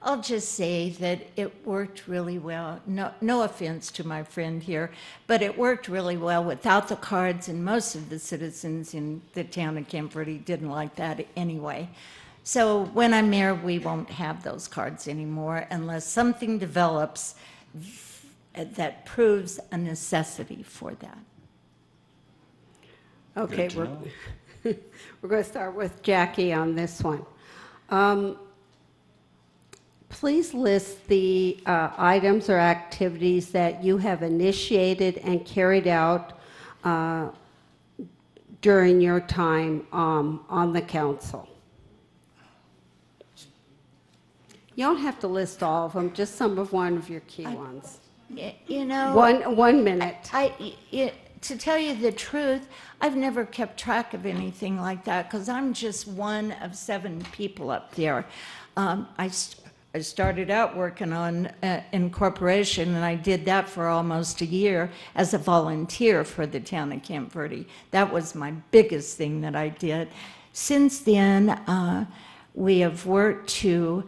I'll just say that it worked really well. No offense to my friend here, but it worked really well without the cards, and most of the citizens in the town of Camp Verde didn't like that anyway. So when I'm mayor, we won't have those cards anymore unless something develops that proves a necessity for that. Okay, Good to know. we're going to start with Jackie on this one. Please list the items or activities that you have initiated and carried out during your time on the council. You don't have to list all of them, just some of one of your key ones. You know, 1 minute. to tell you the truth, I've never kept track of anything like that because I'm just one of 7 people up there. I started out working on incorporation, and I did that for almost a year as a volunteer for the town of Camp Verde. That was my biggest thing that I did. Since then, we have worked to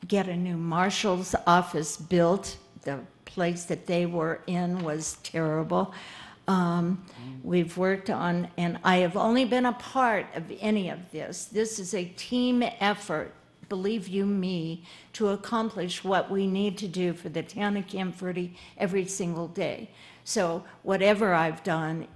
get a new marshal's office built. The place that they were in was terrible. We've worked on, and I have only been a part of any of this. This is a team effort, believe you me, to accomplish what we need to do for the town of Camp Verde every single day. So whatever I've done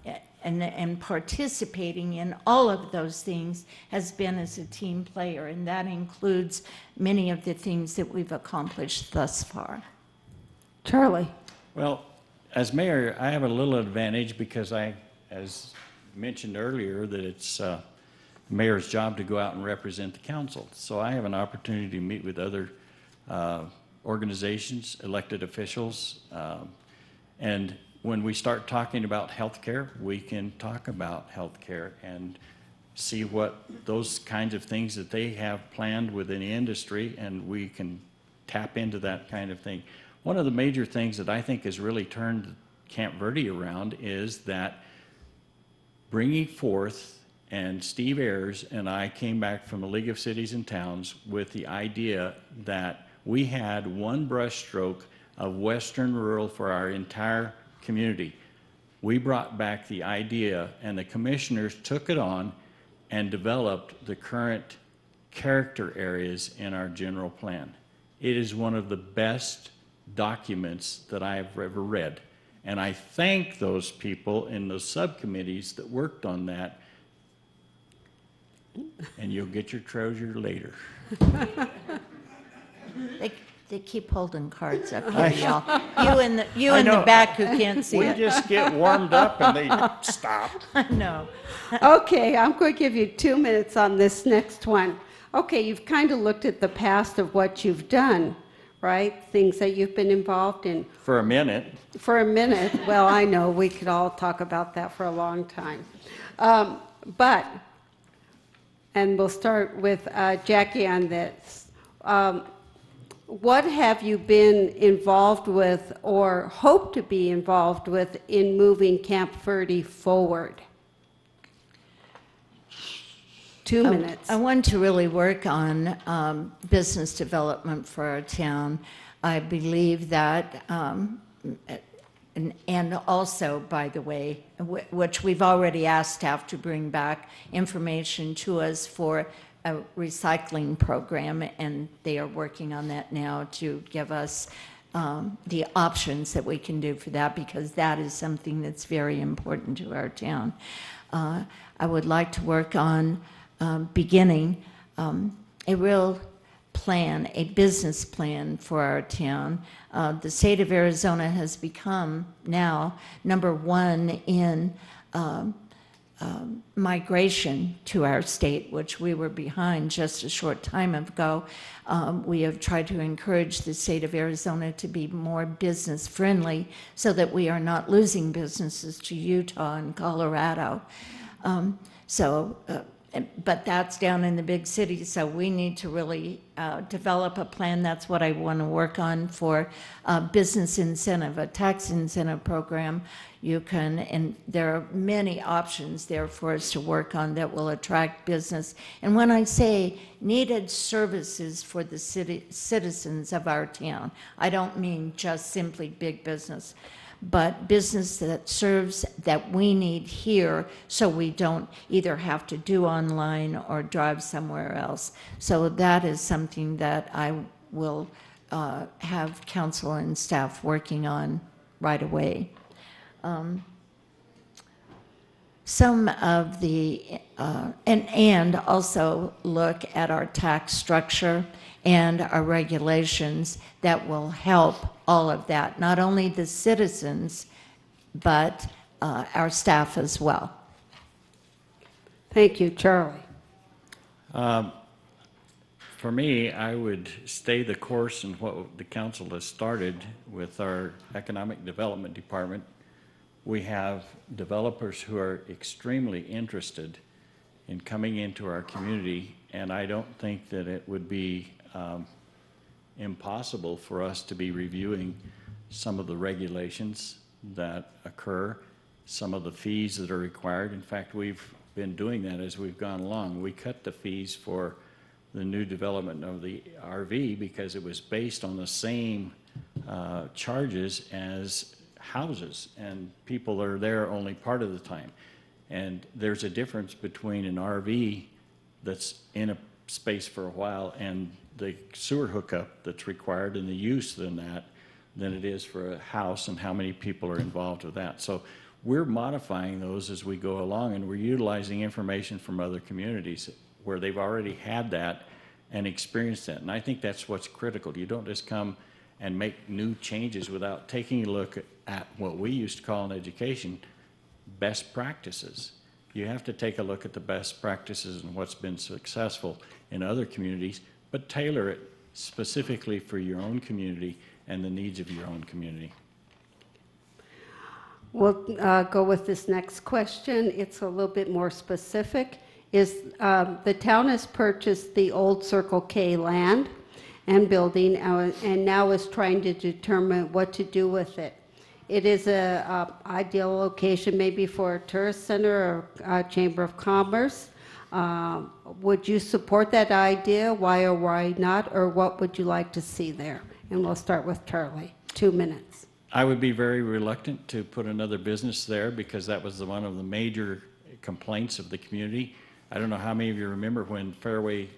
and participating in all of those things has been as a team player, and that includes many of the things that we've accomplished thus far. Charlie. Well, as mayor, I have a little advantage because as mentioned earlier, that it's mayor's job to go out and represent the council. So I have an opportunity to meet with other organizations, elected officials, and when we start talking about healthcare, we can talk about healthcare and see what those kinds of things that they have planned within the industry, and we can tap into that kind of thing. One of the major things that I think has really turned Camp Verde around is that bringing forth, and Steve Ayers and I came back from the League of Cities and Towns with the idea that we had one brushstroke of Western rural for our entire community. We brought back the idea, and the commissioners took it on and developed the current character areas in our general plan. It is one of the best documents that I have ever read. And I thank those people in those subcommittees that worked on that. And you'll get your treasure later. They keep holding cards up here, y'all. You in the back who can't see We it. just get warmed up and they stop. No. Okay, I'm going to give you 2 minutes on this next one. Okay, you've kind of looked at the past of what you've done, right? Things that you've been involved in. For a minute. For a minute, well, I know, we could all talk about that for a long time. And we'll start with Jackie on this. What have you been involved with or hope to be involved with in moving Camp Verde forward? 2 minutes. I want to really work on business development for our town. I believe that, and also, by the way, which we've already asked staff to bring back information to us for a recycling program, and they are working on that now to give us the options that we can do for that, because that is something that's very important to our town. I would like to work on beginning a real plan, a business plan for our town. The state of Arizona has become now #1 in migration to our state, which we were behind just a short time ago. We have tried to encourage the state of Arizona to be more business friendly so that we are not losing businesses to Utah and Colorado. But that's down in the big cities, so we need to really develop a plan. That's what I want to work on for business incentive, a tax incentive program. You can, and there are many options there for us to work on that will attract business. And when I say needed services for the citizens of our town, I don't mean just simply big business, but business that serves that we need here so we don't either have to do online or drive somewhere else. So that is something that I will have council and staff working on right away. Some of the, and also look at our tax structure and our regulations that will help all of that, not only the citizens, but our staff as well. Thank you, Charlie. For me, I would stay the course in what the council has started with our economic development department. We have developers who are extremely interested in coming into our community, and I don't think that it would be impossible for us to be reviewing some of the regulations that occur, some of the fees that are required. In fact, we've been doing that as we've gone along. We cut the fees for the new development of the RV because it was based on the same charges as houses, and people are there only part of the time. And there's a difference between an RV that's in a space for a while and the sewer hookup that's required and the use than it is for a house and how many people are involved with that. So we're modifying those as we go along, and we're utilizing information from other communities where they've already had that and experienced that. And I think that's what's critical. You don't just come and make new changes without taking a look at what we used to call in education best practices. You have to take a look at the best practices and what's been successful in other communities, but tailor it specifically for your own community and the needs of your own community. We'll go with this next question. It's a little bit more specific. The town has purchased the old Circle K land and building and now is trying to determine what to do with it. It is an ideal location maybe for a tourist center or a chamber of commerce. Would you support that idea? Why or why not? Or what would you like to see there? And we'll start with Charlie. 2 minutes. I would be very reluctant to put another business there because that was one of the major complaints of the community. I don't know how many of you remember when Fairway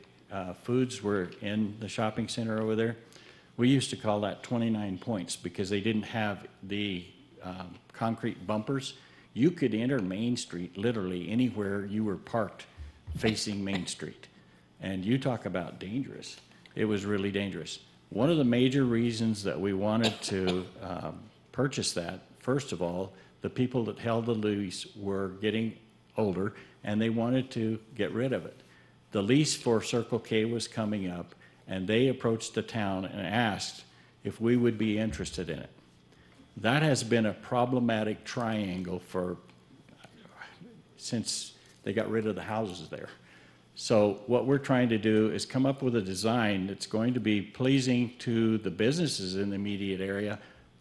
Foods were in the shopping center over there. We used to call that 29 points because they didn't have the concrete bumpers. You could enter Main Street literally anywhere you were parked facing Main Street. And you talk about dangerous. It was really dangerous. One of the major reasons that we wanted to purchase that, first of all, the people that held the lease were getting older and they wanted to get rid of it. The lease for Circle K was coming up, and they approached the town and asked if we would be interested in it. That has been a problematic triangle since they got rid of the houses there. So what we're trying to do is come up with a design that's going to be pleasing to the businesses in the immediate area,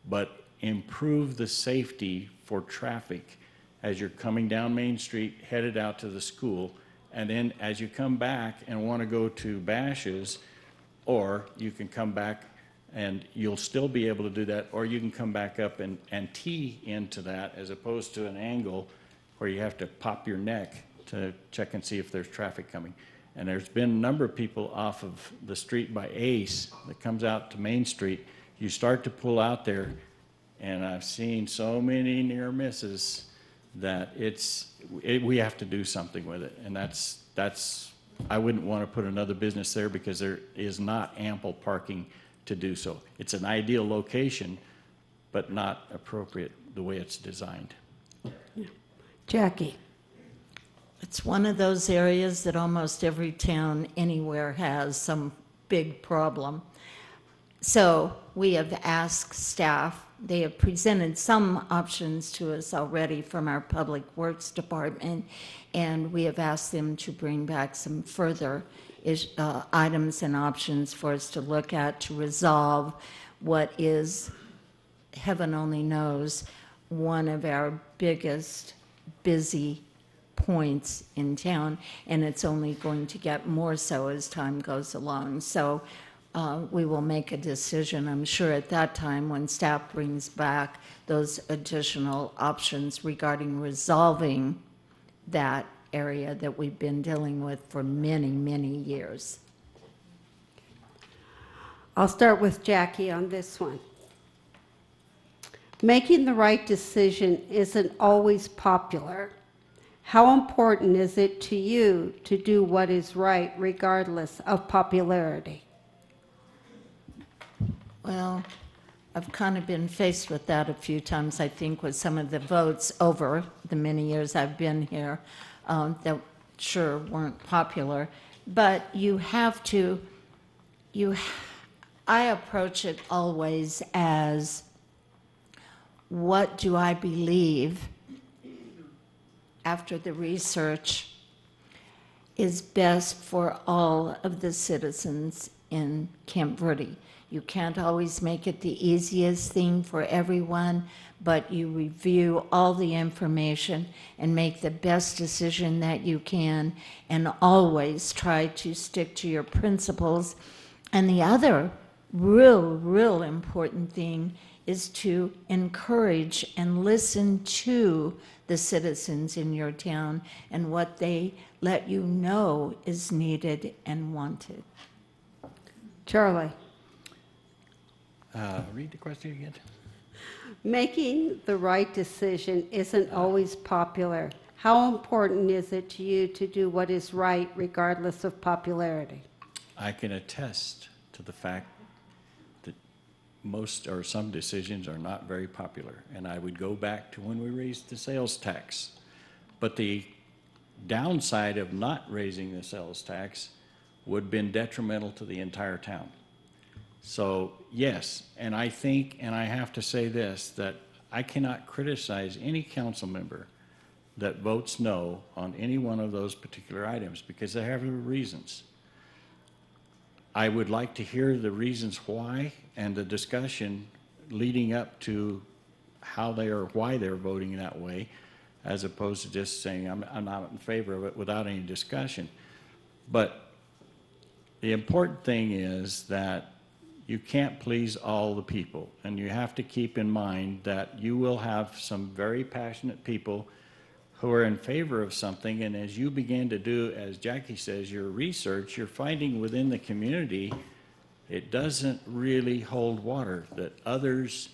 but improve the safety for traffic as you're coming down Main Street, headed out to the school, and then as you come back and want to go to Bash's, or you can come back and you'll still be able to do that, or you can come back up and tee into that as opposed to an angle where you have to pop your neck to check and see if there's traffic coming. And there's been a number of people off of the street by Ace that comes out to Main Street. You start to pull out there, and I've seen so many near misses that we have to do something with it. And that's I wouldn't want to put another business there because there is not ample parking to do so. It's an ideal location, but not appropriate the way it's designed. Jackie. It's one of those areas that almost every town anywhere has some big problem. So we have asked staff, they have presented some options to us already from our Public Works Department, and we have asked them to bring back some further items and options for us to look at to resolve what is, heaven only knows, one of our biggest busy points in town, and it's only going to get more so as time goes along. So we will make a decision, I'm sure, at that time when staff brings back those additional options regarding resolving that area that we've been dealing with for many, many years. I'll start with Jackie on this one. Making the right decision isn't always popular. How important is it to you to do what is right regardless of popularity? Well, I've kind of been faced with that a few times, I think, with some of the votes over the many years I've been here that sure weren't popular. But you have to, I approach it always as, what do I believe after the research is best for all of the citizens in Camp Verde? You can't always make it the easiest thing for everyone, but you review all the information and make the best decision that you can, and always try to stick to your principles. And the other real important thing is to encourage and listen to the citizens in your town and what they let you know is needed and wanted. Charlie. Read the question again. Making the right decision isn't always popular. How important is it to you to do what is right regardless of popularity? I can attest to the fact that most or some decisions are not very popular. And I would go back to when we raised the sales tax. But the downside of not raising the sales tax would have been detrimental to the entire town. So yes, and I think, and I have to say this, that I cannot criticize any council member that votes no on any one of those particular items because they have their reasons. I would like to hear the reasons why and the discussion leading up to how they or why they're voting that way, as opposed to just saying I'm not in favor of it without any discussion. But the important thing is that you can't please all the people, and you have to keep in mind that you will have some very passionate people who are in favor of something, and as you begin to do, as Jackie says, your research, you're finding within the community it doesn't really hold water, that others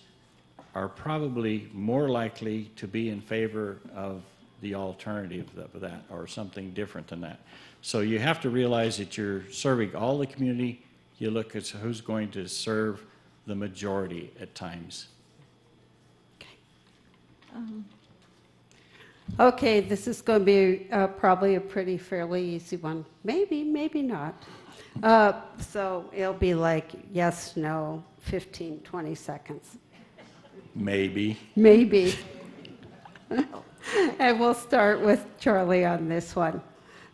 are probably more likely to be in favor of the alternative of that or something different than that. So you have to realize that you're serving all the community. You look at who's going to serve the majority at times. Okay, this is going to be probably a pretty fairly easy one. Maybe, maybe not. So it'll be like yes, no, 15, 20 seconds. Maybe. Maybe. And we'll start with Charlie on this one.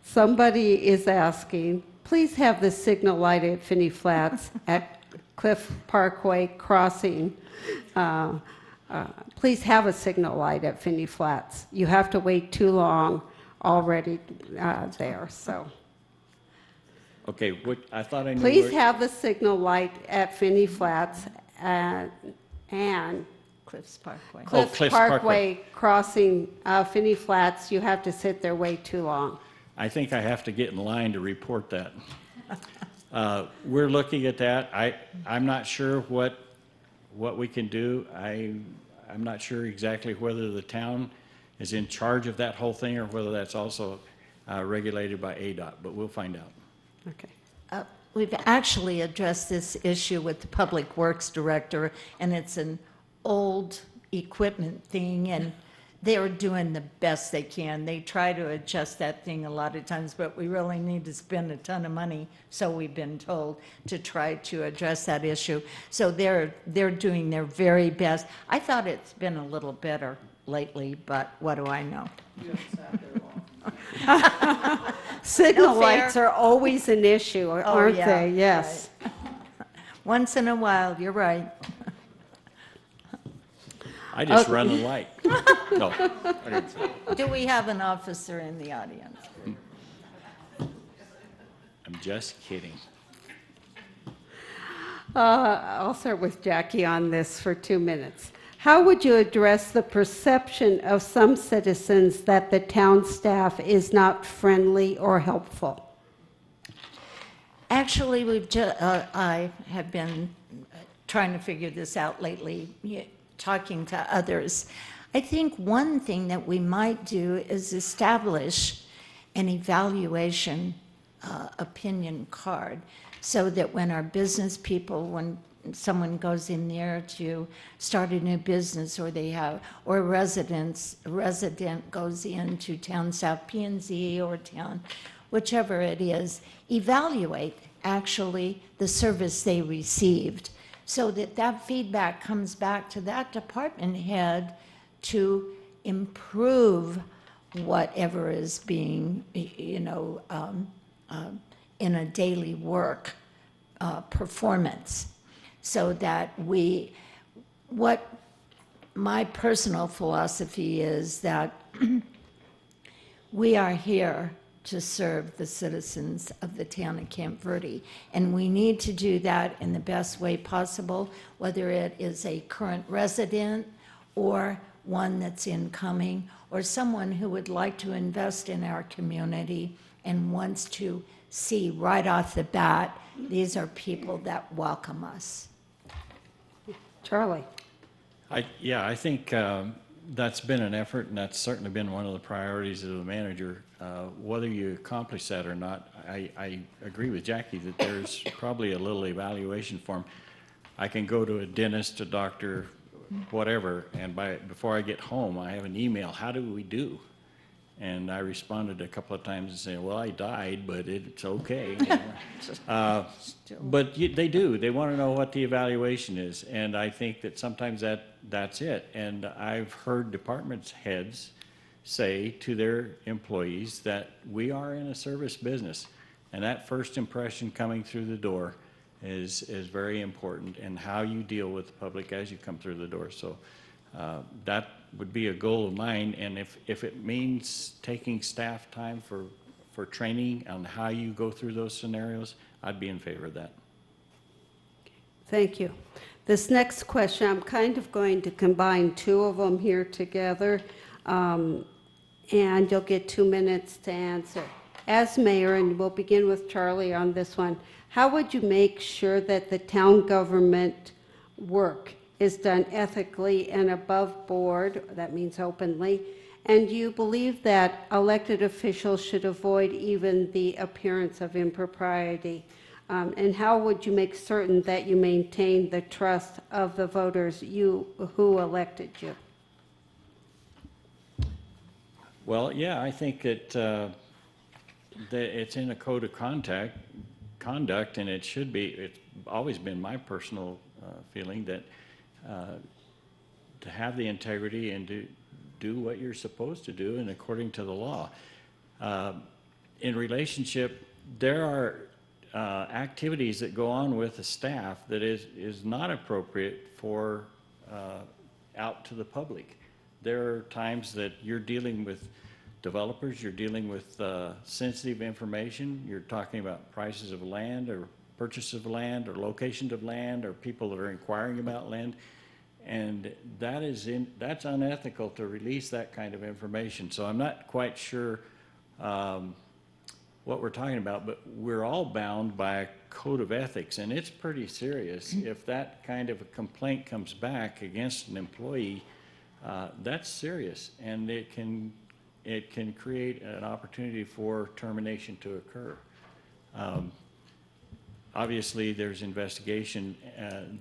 Somebody is asking, please have the signal light at Finney Flats at Cliff Parkway Crossing. Please have a signal light at Finney Flats. You have to wait too long already there, so. Okay, what, I thought I knew. Please where, have the signal light at Finney Flats and Cliffs Parkway. Cliff Cliffs Parkway Crossing Finney Flats. You have to sit there way too long. I think I have to get in line to report that. We're looking at that. I'm not sure what we can do. I'm not sure exactly whether the town is in charge of that whole thing or whether that's also regulated by ADOT, but we'll find out. Okay. We've actually addressed this issue with the Public Works Director, and it's an old equipment thing, and they're doing the best they can. They try to adjust that thing a lot of times, but we really need to spend a ton of money, so we've been told, to try to address that issue. So they're doing their very best. I thought it's been a little better lately, but what do I know? Signal No fair. lights are always an issue, aren't yeah, they? Yes. Once in a while, you're right. I just run the light. No, I didn't say that. Do we have an officer in the audience? I'm just kidding. I'll start with Jackie on this for 2 minutes. How would you address the perception of some citizens that the town staff is not friendly or helpful? Actually, I have been trying to figure this out lately, talking to others. I think one thing that we might do is establish an evaluation opinion card, so that when our business people, when someone goes in there to start a new business, or a resident goes into town South P&Z or town, whichever it is, evaluate actually the service they received, so that that feedback comes back to that department head to improve whatever is being, in a daily work performance. So that what my personal philosophy is that we are here to serve the citizens of the town of Camp Verde, and we need to do that in the best way possible, whether it is a current resident or one that's incoming, or someone who would like to invest in our community and wants to see right off the bat, these are people that welcome us. Charlie? I think that's been an effort, and that's certainly been one of the priorities of the manager. Whether you accomplish that or not, I agree with Jackie that there's probably a little evaluation form. I can go to a dentist, a doctor, whatever, and before I get home, I have an email, how do we do? And I responded a couple of times and saying, well, I died, but it's okay. But they do. They want to know what the evaluation is. And I think that sometimes that's it. And I've heard department heads say to their employees that we are in a service business. And that first impression coming through the door is very important, and how you deal with the public as you come through the door. So that would be a goal of mine, and if it means taking staff time for training on how you go through those scenarios, I'd be in favor of that. Thank you. This next question, I'm kind of going to combine two of them here together, and you'll get 2 minutes to answer. As mayor, and we'll begin with Charlie on this one, how would you make sure that the town government work is done ethically and above board, that means openly, and you believe that elected officials should avoid even the appearance of impropriety? And how would you make certain that you maintain the trust of the voters who elected you? Well, yeah, I think that it's in a code of conduct, and it should be. It's always been my personal feeling that to have the integrity and to do what you're supposed to do and according to the law. In relationship, there are activities that go on with the staff that is not appropriate for out to the public. There are times that you're dealing with developers, you're dealing with sensitive information, you're talking about prices of land or purchase of land or locations of land or people that are inquiring about land, and that's unethical to release that kind of information. So I'm not quite sure what we're talking about, but we're all bound by a code of ethics, and it's pretty serious. If that kind of a complaint comes back against an employee, that's serious, and it can create an opportunity for termination to occur. Obviously, there's investigation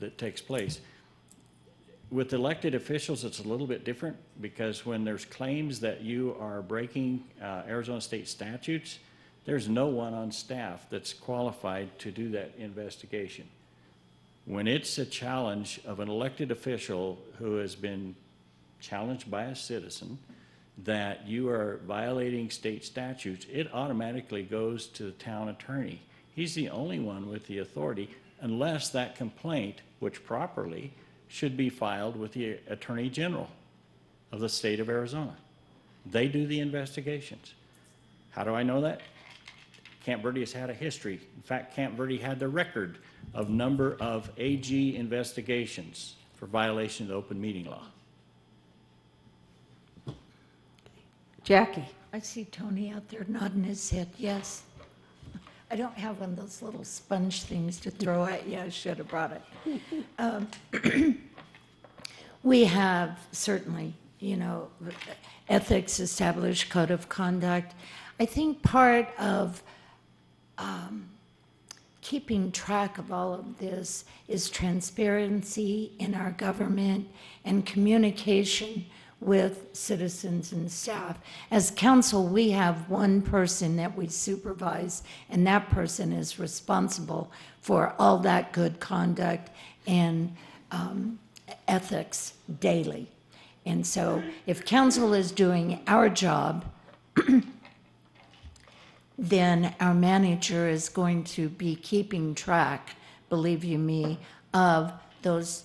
that takes place. with elected officials, it's a little bit different because when there's claims that you are breaking Arizona state statutes, there's no one on staff that's qualified to do that investigation. When it's a challenge of an elected official who has been challenged by a citizen that you are violating state statutes, it automatically goes to the town attorney. He's the only one with the authority unless that complaint, which properly should be filed with the Attorney General of the state of Arizona. They do the investigations. How do I know that? Camp Verde has had a history. In fact, Camp Verde had the record of number of AG investigations for violation of the open meeting law. Jackie? I see Tony out there nodding his head, yes. I don't have one of those little sponge things to throw at you. I should have brought it. We have certainly, you know, ethics established, code of conduct. I think part of keeping track of all of this is transparency in our government and communication with citizens and staff. As council, we have one person that we supervise, and that person is responsible for all that good conduct and ethics daily. And so if council is doing our job, then our manager is going to be keeping track, believe you me, of those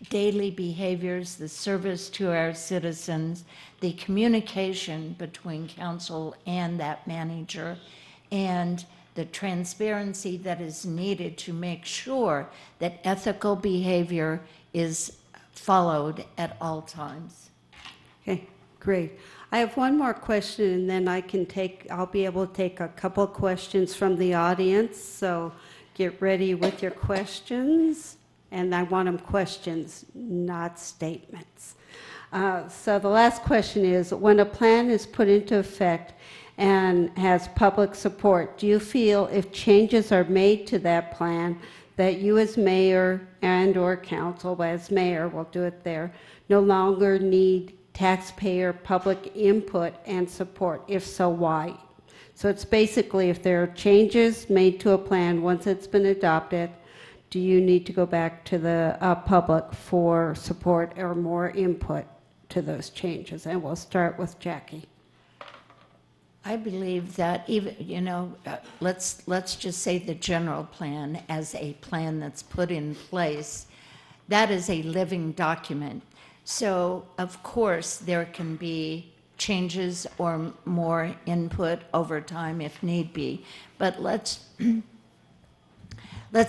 daily behaviors, the service to our citizens, the communication between council and that manager, and the transparency that is needed to make sure that ethical behavior is followed at all times. Okay, great. I have one more question, and then I'll be able to take a couple questions from the audience, so get ready with your questions. And I want them questions, not statements. So the last question is, when a plan is put into effect and has public support, do you feel if changes are made to that plan that you as mayor and or council, but as mayor, we'll do it there, no longer need taxpayer public input and support? If so, why? So it's basically if there are changes made to a plan once it's been adopted, do you need to go back to the public for support or more input to those changes? And we'll start with Jackie. I believe that even, you know, let's just say the general plan as a plan that's put in place, that is a living document. So of course there can be changes or more input over time if need be. But let's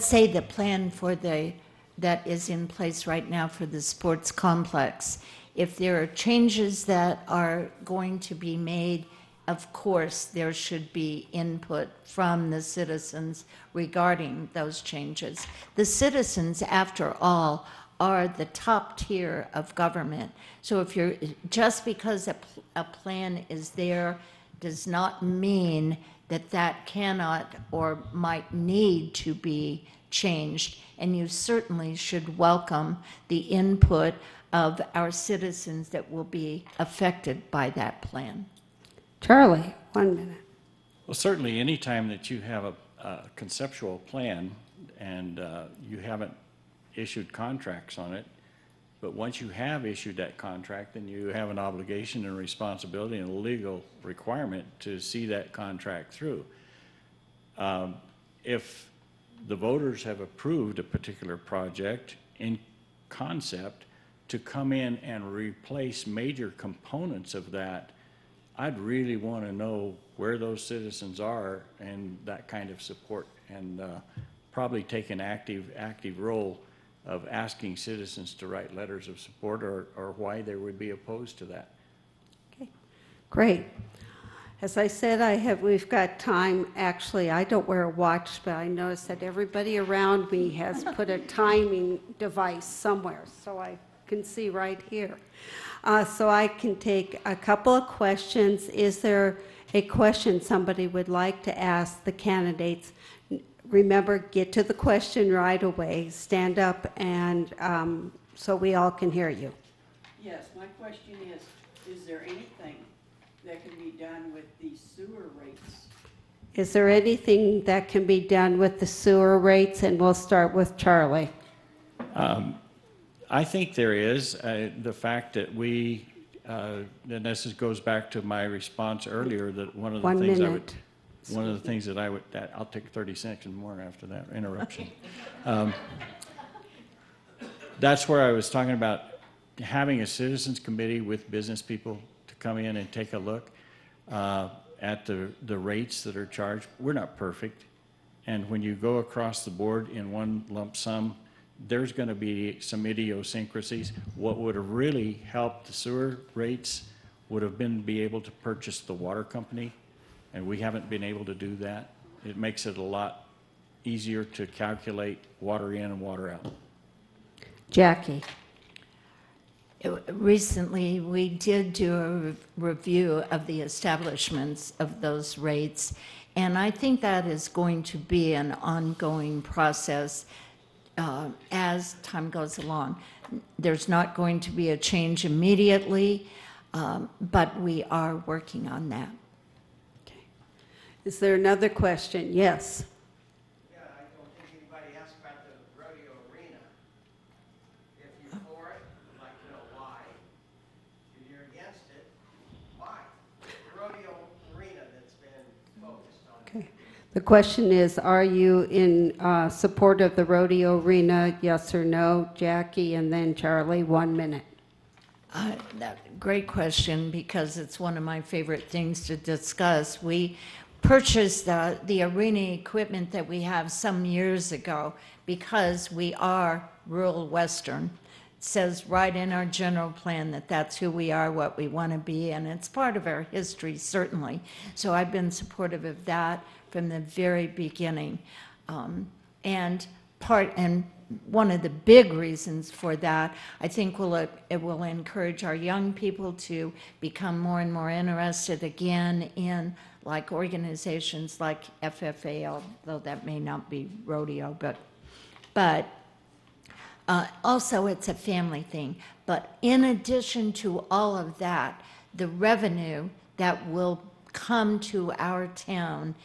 say the plan for that is in place right now for the sports complex. If there are changes that are going to be made, of course, there should be input from the citizens regarding those changes. The citizens, after all, are the top tier of government. So if you're, just because a plan is there does not mean that that cannot or might need to be changed. And you certainly should welcome the input of our citizens that will be affected by that plan. Charlie, 1 minute. Well, certainly any time that you have a conceptual plan and you haven't issued contracts on it, but once you have issued that contract, then you have an obligation and responsibility and a legal requirement to see that contract through. If the voters have approved a particular project in concept to come in and replace major components of that, I'd really want to know where those citizens are and that kind of support, and probably take an active role of asking citizens to write letters of support or why they would be opposed to that. Okay, great. As I said, we've got time. Actually, I don't wear a watch, but I noticed that everybody around me has put a timing device somewhere, so I can see right here. So I can take a couple of questions. Is there a question somebody would like to ask the candidates? Remember, get to the question right away. Stand up and so we all can hear you. Yes, my question is there anything that can be done with the sewer rates? Is there anything that can be done with the sewer rates? And we'll start with Charlie. I think there is. The fact that we, and this goes back to my response earlier, that one of the 1 things minute. I'll take 30 seconds more after that interruption. That's where I was talking about having a citizens committee with business people to come in and take a look at the rates that are charged. We're not perfect. And when you go across the board in one lump sum, there's going to be some idiosyncrasies. What would have really helped the sewer rates would have been to be able to purchase the water company, and we haven't been able to do that. It makes it a lot easier to calculate water in and water out. Jackie. Recently, we did do a review of the establishments of those rates, and I think that is going to be an ongoing process as time goes along. There's not going to be a change immediately, but we are working on that. Okay. Is there another question? Yes. Yeah, I don't think anybody asked about the rodeo arena. If you're for it, I'd like to know why. If you're against it, why? The rodeo arena that's been focused on. Okay. The question is, are you in support of the rodeo arena? Yes or no? Jackie, and then Charlie, 1 minute. Great question, because it's one of my favorite things to discuss. We purchased the arena equipment that we have some years ago because we are rural Western. It says right in our general plan that that's who we are, what we want to be, and it's part of our history, certainly. So I've been supportive of that from the very beginning. And one of the big reasons for that, I think it will encourage our young people to become more and more interested again in like organizations like FFA, although that may not be rodeo, but also it's a family thing. But in addition to all of that, the revenue that will come to our town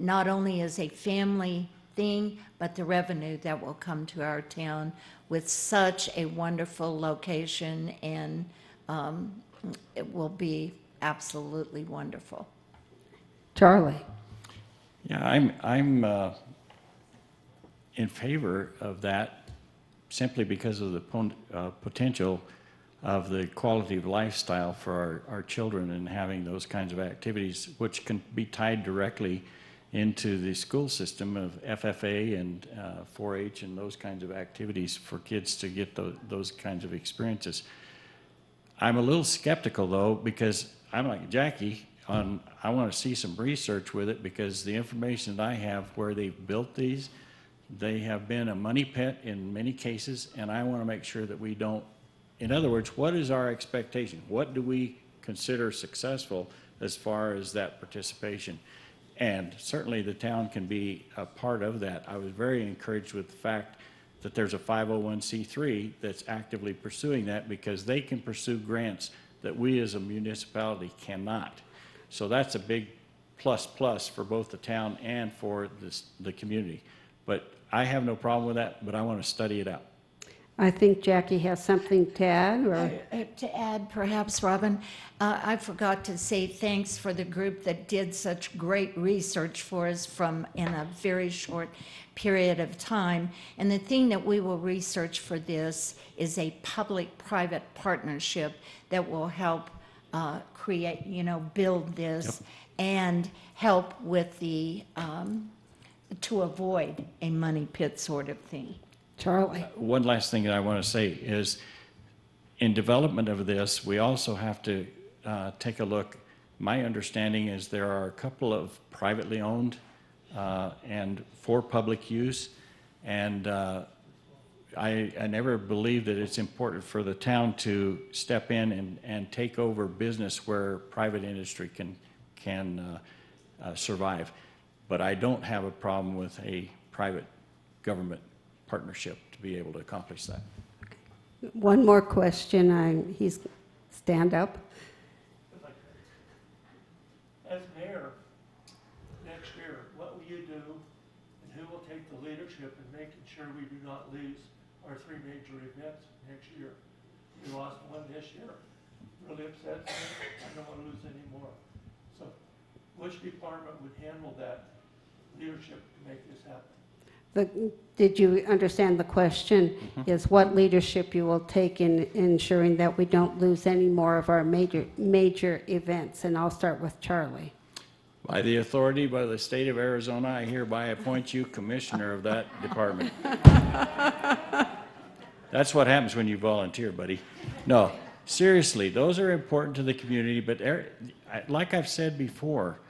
not only is a family thing, but the revenue that will come to our town with such a wonderful location, and it will be absolutely wonderful. Charlie. Yeah, I'm in favor of that simply because of the potential of the quality of lifestyle for our children and having those kinds of activities, which can be tied directly into the school system of FFA and 4-H and those kinds of activities for kids to get those kinds of experiences. I'm a little skeptical, though, because I'm like Jackie, I want to see some research with it, because the information that I have where they've built these, they have been a money pit in many cases, and I want to make sure that we don't. In other words, what is our expectation? What do we consider successful as far as that participation? And certainly the town can be a part of that. I was very encouraged with the fact that there's a 501c3 that's actively pursuing that, because they can pursue grants that we as a municipality cannot. So that's a big plus for both the town and for the community. But I have no problem with that, but I want to study it out. I think Jackie has something to add. Or To add, perhaps, Robin, I forgot to say thanks for the group that did such great research for us in a very short period of time. And the thing that we will research for this is a public-private partnership that will help create, build this. Yep. And help with to avoid a money pit sort of thing. Charlie. One last thing that I want to say is, in development of this, we also have to take a look. My understanding is there are a couple of privately owned and for public use, and I never believe that it's important for the town to step in and take over business where private industry can survive. But I don't have a problem with a private government partnership to be able to accomplish that. One more question. He's stand up. As mayor, next year, what will you do, and who will take the leadership in making sure we do not lose our three major events next year? We lost one this year, really upset me. I don't want to lose any more. So which department would handle that leadership to make this happen? Did you understand the question? Is what leadership you will take in ensuring that we don't lose any more of our major events? And I'll start with Charlie. By the authority by the state of Arizona, I hereby appoint you commissioner of that department. That's what happens when you volunteer, buddy. No, seriously, those are important to the community, but like I've said before,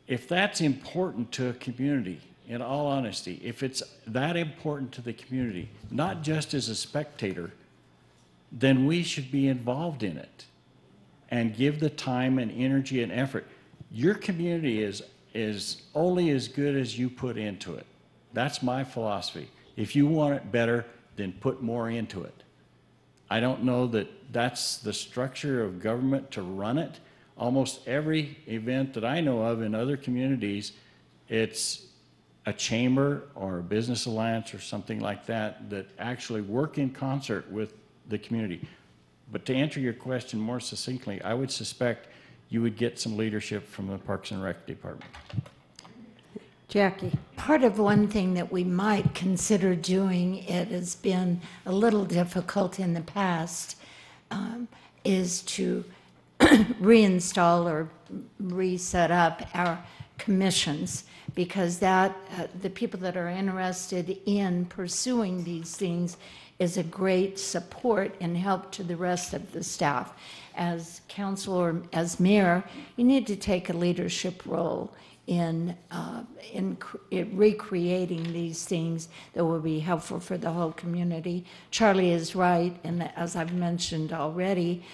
if that's important to a community, in all honesty, if it's that important to the community, not just as a spectator, then we should be involved in it and give the time and energy and effort. Your community is only as good as you put into it. That's my philosophy. If you want it better, then put more into it. I don't know that that's the structure of government to run it. Almost every event that I know of in other communities, it's a chamber or a business alliance or something like that that actually work in concert with the community. But to answer your question more succinctly, I would suspect you would get some leadership from the Parks and Rec Department. Jackie. Part of one thing that we might consider doing, it has been a little difficult in the past, is to reinstall or reset up our commissions, because that the people that are interested in pursuing these things is a great support and help to the rest of the staff. As council or as mayor, you need to take a leadership role in recreating these things that will be helpful for the whole community. Charlie is right, and as I've mentioned already,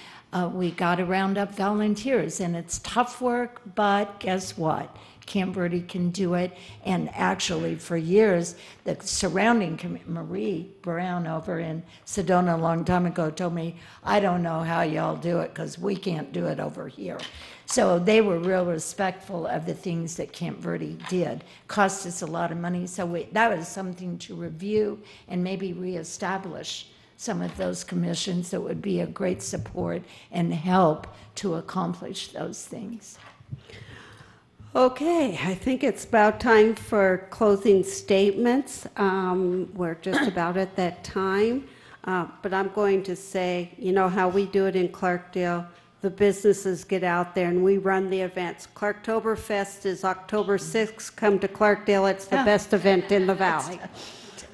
we got to round up volunteers, and it's tough work, but guess what? Camp Verde can do it, and actually for years, the surrounding Marie Brown over in Sedona a long time ago told me, I don't know how y'all do it because we can't do it over here. So they were real respectful of the things that Camp Verde did. Cost us a lot of money, so that was something to review and maybe reestablish some of those commissions that would be a great support and help to accomplish those things. Okay, I think it's about time for closing statements. We're just about at that time. But I'm going to say, you know how we do it in Clarkdale? The businesses get out there and we run the events. Clarktoberfest is October 6th. Come to Clarkdale. It's the best event in the valley.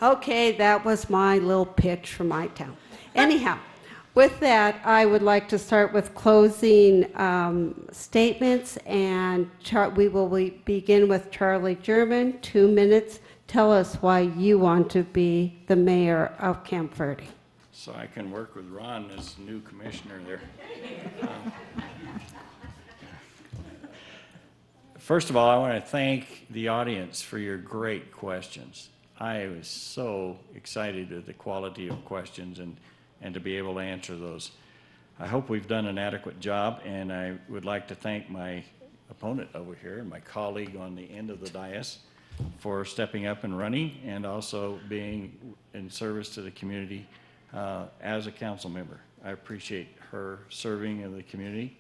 Okay, that was my little pitch for my town. Anyhow. With that, I would like to start with closing statements, and we will begin with Charlie German, 2 minutes. Tell us why you want to be the mayor of Camp Verde. So I can work with Ron as new commissioner there. First of all, I want to thank the audience for your great questions. I was so excited at the quality of questions and to be able to answer those. I hope we've done an adequate job, and I would like to thank my opponent over here and my colleague on the end of the dais for stepping up and running and also being in service to the community as a council member. I appreciate her serving in the community.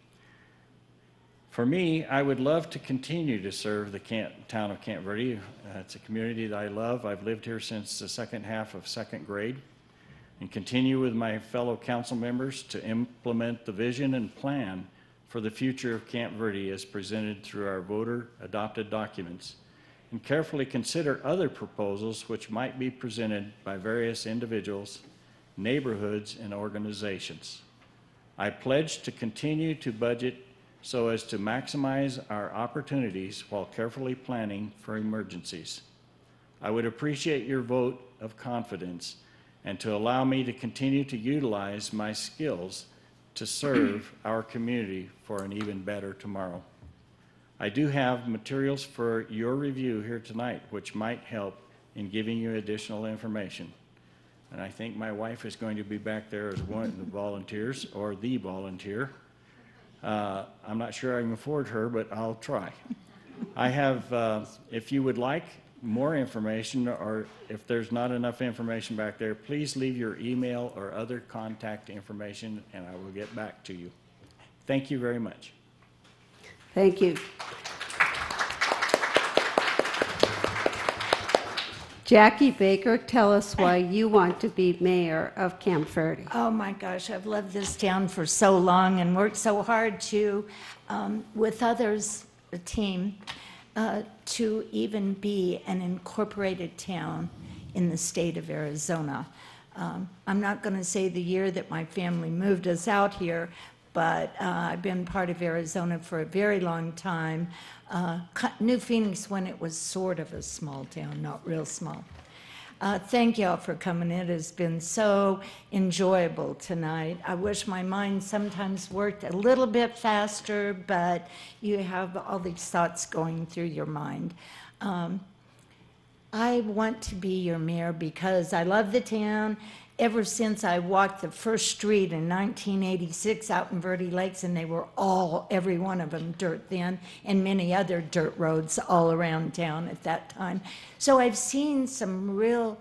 For me, I would love to continue to serve the town of Camp Verde. It's a community that I love. I've lived here since the second half of second grade, and continue with my fellow council members to implement the vision and plan for the future of Camp Verde as presented through our voter-adopted documents, and carefully consider other proposals which might be presented by various individuals, neighborhoods, and organizations. I pledge to continue to budget so as to maximize our opportunities while carefully planning for emergencies. I would appreciate your vote of confidence and to allow me to continue to utilize my skills to serve our community for an even better tomorrow. I do have materials for your review here tonight, which might help in giving you additional information. And I think my wife is going to be back there as one of the volunteers, or the volunteer. I'm not sure I can afford her, but I'll try. I have, if you would like more information, or if there's not enough information back there, please leave your email or other contact information, and I will get back to you. Thank you very much. Thank you. Jackie Baker, tell us why you want to be mayor of Camp Verde. Oh my gosh, I've loved this town for so long and worked so hard to, with others, a team, to even be an incorporated town in the state of Arizona. I'm not going to say the year that my family moved us out here, but I've been part of Arizona for a very long time. New Phoenix when it was sort of a small town, not real small. Thank y'all for coming. It has been so enjoyable tonight. I wish my mind sometimes worked a little bit faster, but you have all these thoughts going through your mind. I want to be your mayor because I love the town. Ever since I walked the first street in 1986 out in Verde Lakes, and they were all, every one of them, dirt then, and many other dirt roads all around town at that time. So I've seen some real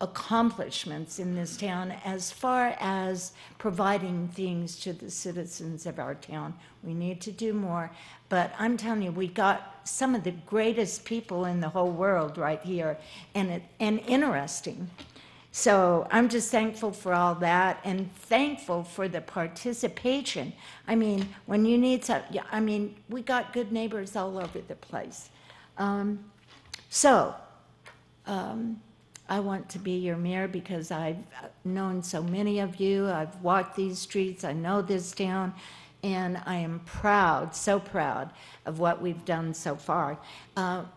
accomplishments in this town as far as providing things to the citizens of our town. We need to do more, but I'm telling you, we got some of the greatest people in the whole world right here, and interesting. So I'm just thankful for all that and thankful for the participation. I mean, when you need some, I mean, we got good neighbors all over the place. I want to be your mayor because I've known so many of you. I've walked these streets. I know this town. And I am proud, so proud of what we've done so far.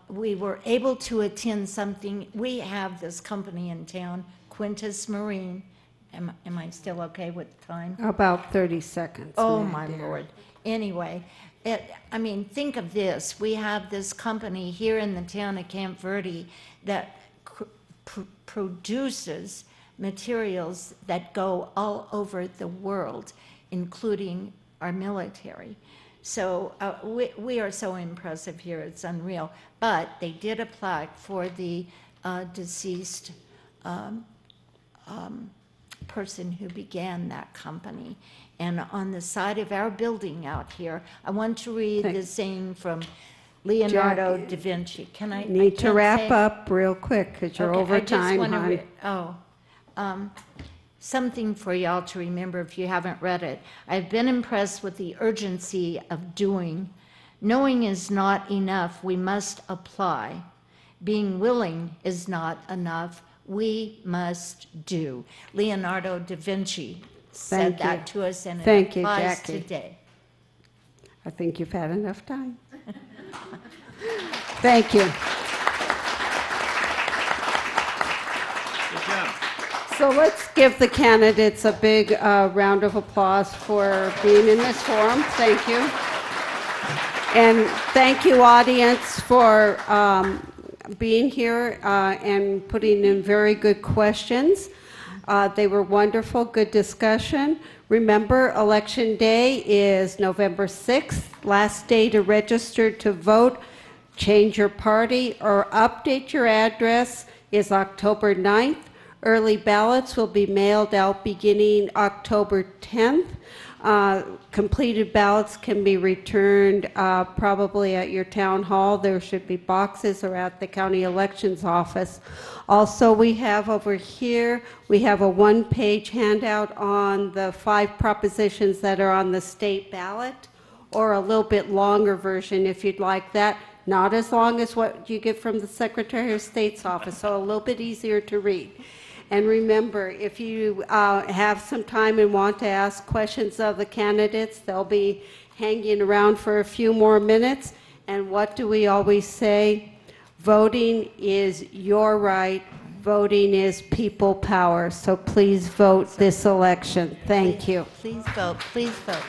We were able to attend something. We have this company in town, Quintus Marine. Am I still okay with time? About 30 seconds. Oh, Ma'am, my dear. Lord. Anyway, I mean, think of this. We have this company here in the town of Camp Verde that produces materials that go all over the world, including our military. So we are so impressive here, it's unreal. But they did a plaque for the deceased person who began that company. And on the side of our building out here, I want to read the saying from Leonardo da Vinci. Can I? Need to can't wrap say- up real quick because you're Okay, over I just time, wanna hon. something for y'all to remember if you haven't read it. I've been impressed with the urgency of doing. Knowing is not enough. We must apply. Being willing is not enough. We must do. Leonardo da Vinci said Thank you. that to us, and it Thank you, applies Jackie. today. I think you've had enough time. Thank you. Good job. So let's give the candidates a big round of applause for being in this forum. Thank you. And thank you, audience, for being here and putting in very good questions. They were wonderful, good discussion. Remember, Election Day is November 6th, last day to register to vote, change your party, or update your address is October 9th. Early ballots will be mailed out beginning October 10th. Completed ballots can be returned probably at your town hall. There should be boxes, or at the county elections office. Also, we have over here, we have a one-page handout on the 5 propositions that are on the state ballot, or a little bit longer version if you'd like that. Not as long as what you get from the Secretary of State's office, so a little bit easier to read. And remember, if you have some time and want to ask questions of the candidates, they'll be hanging around for a few more minutes. And what do we always say? Voting is your right. Voting is people power. So please vote this election. Thank you. Please vote. Please vote.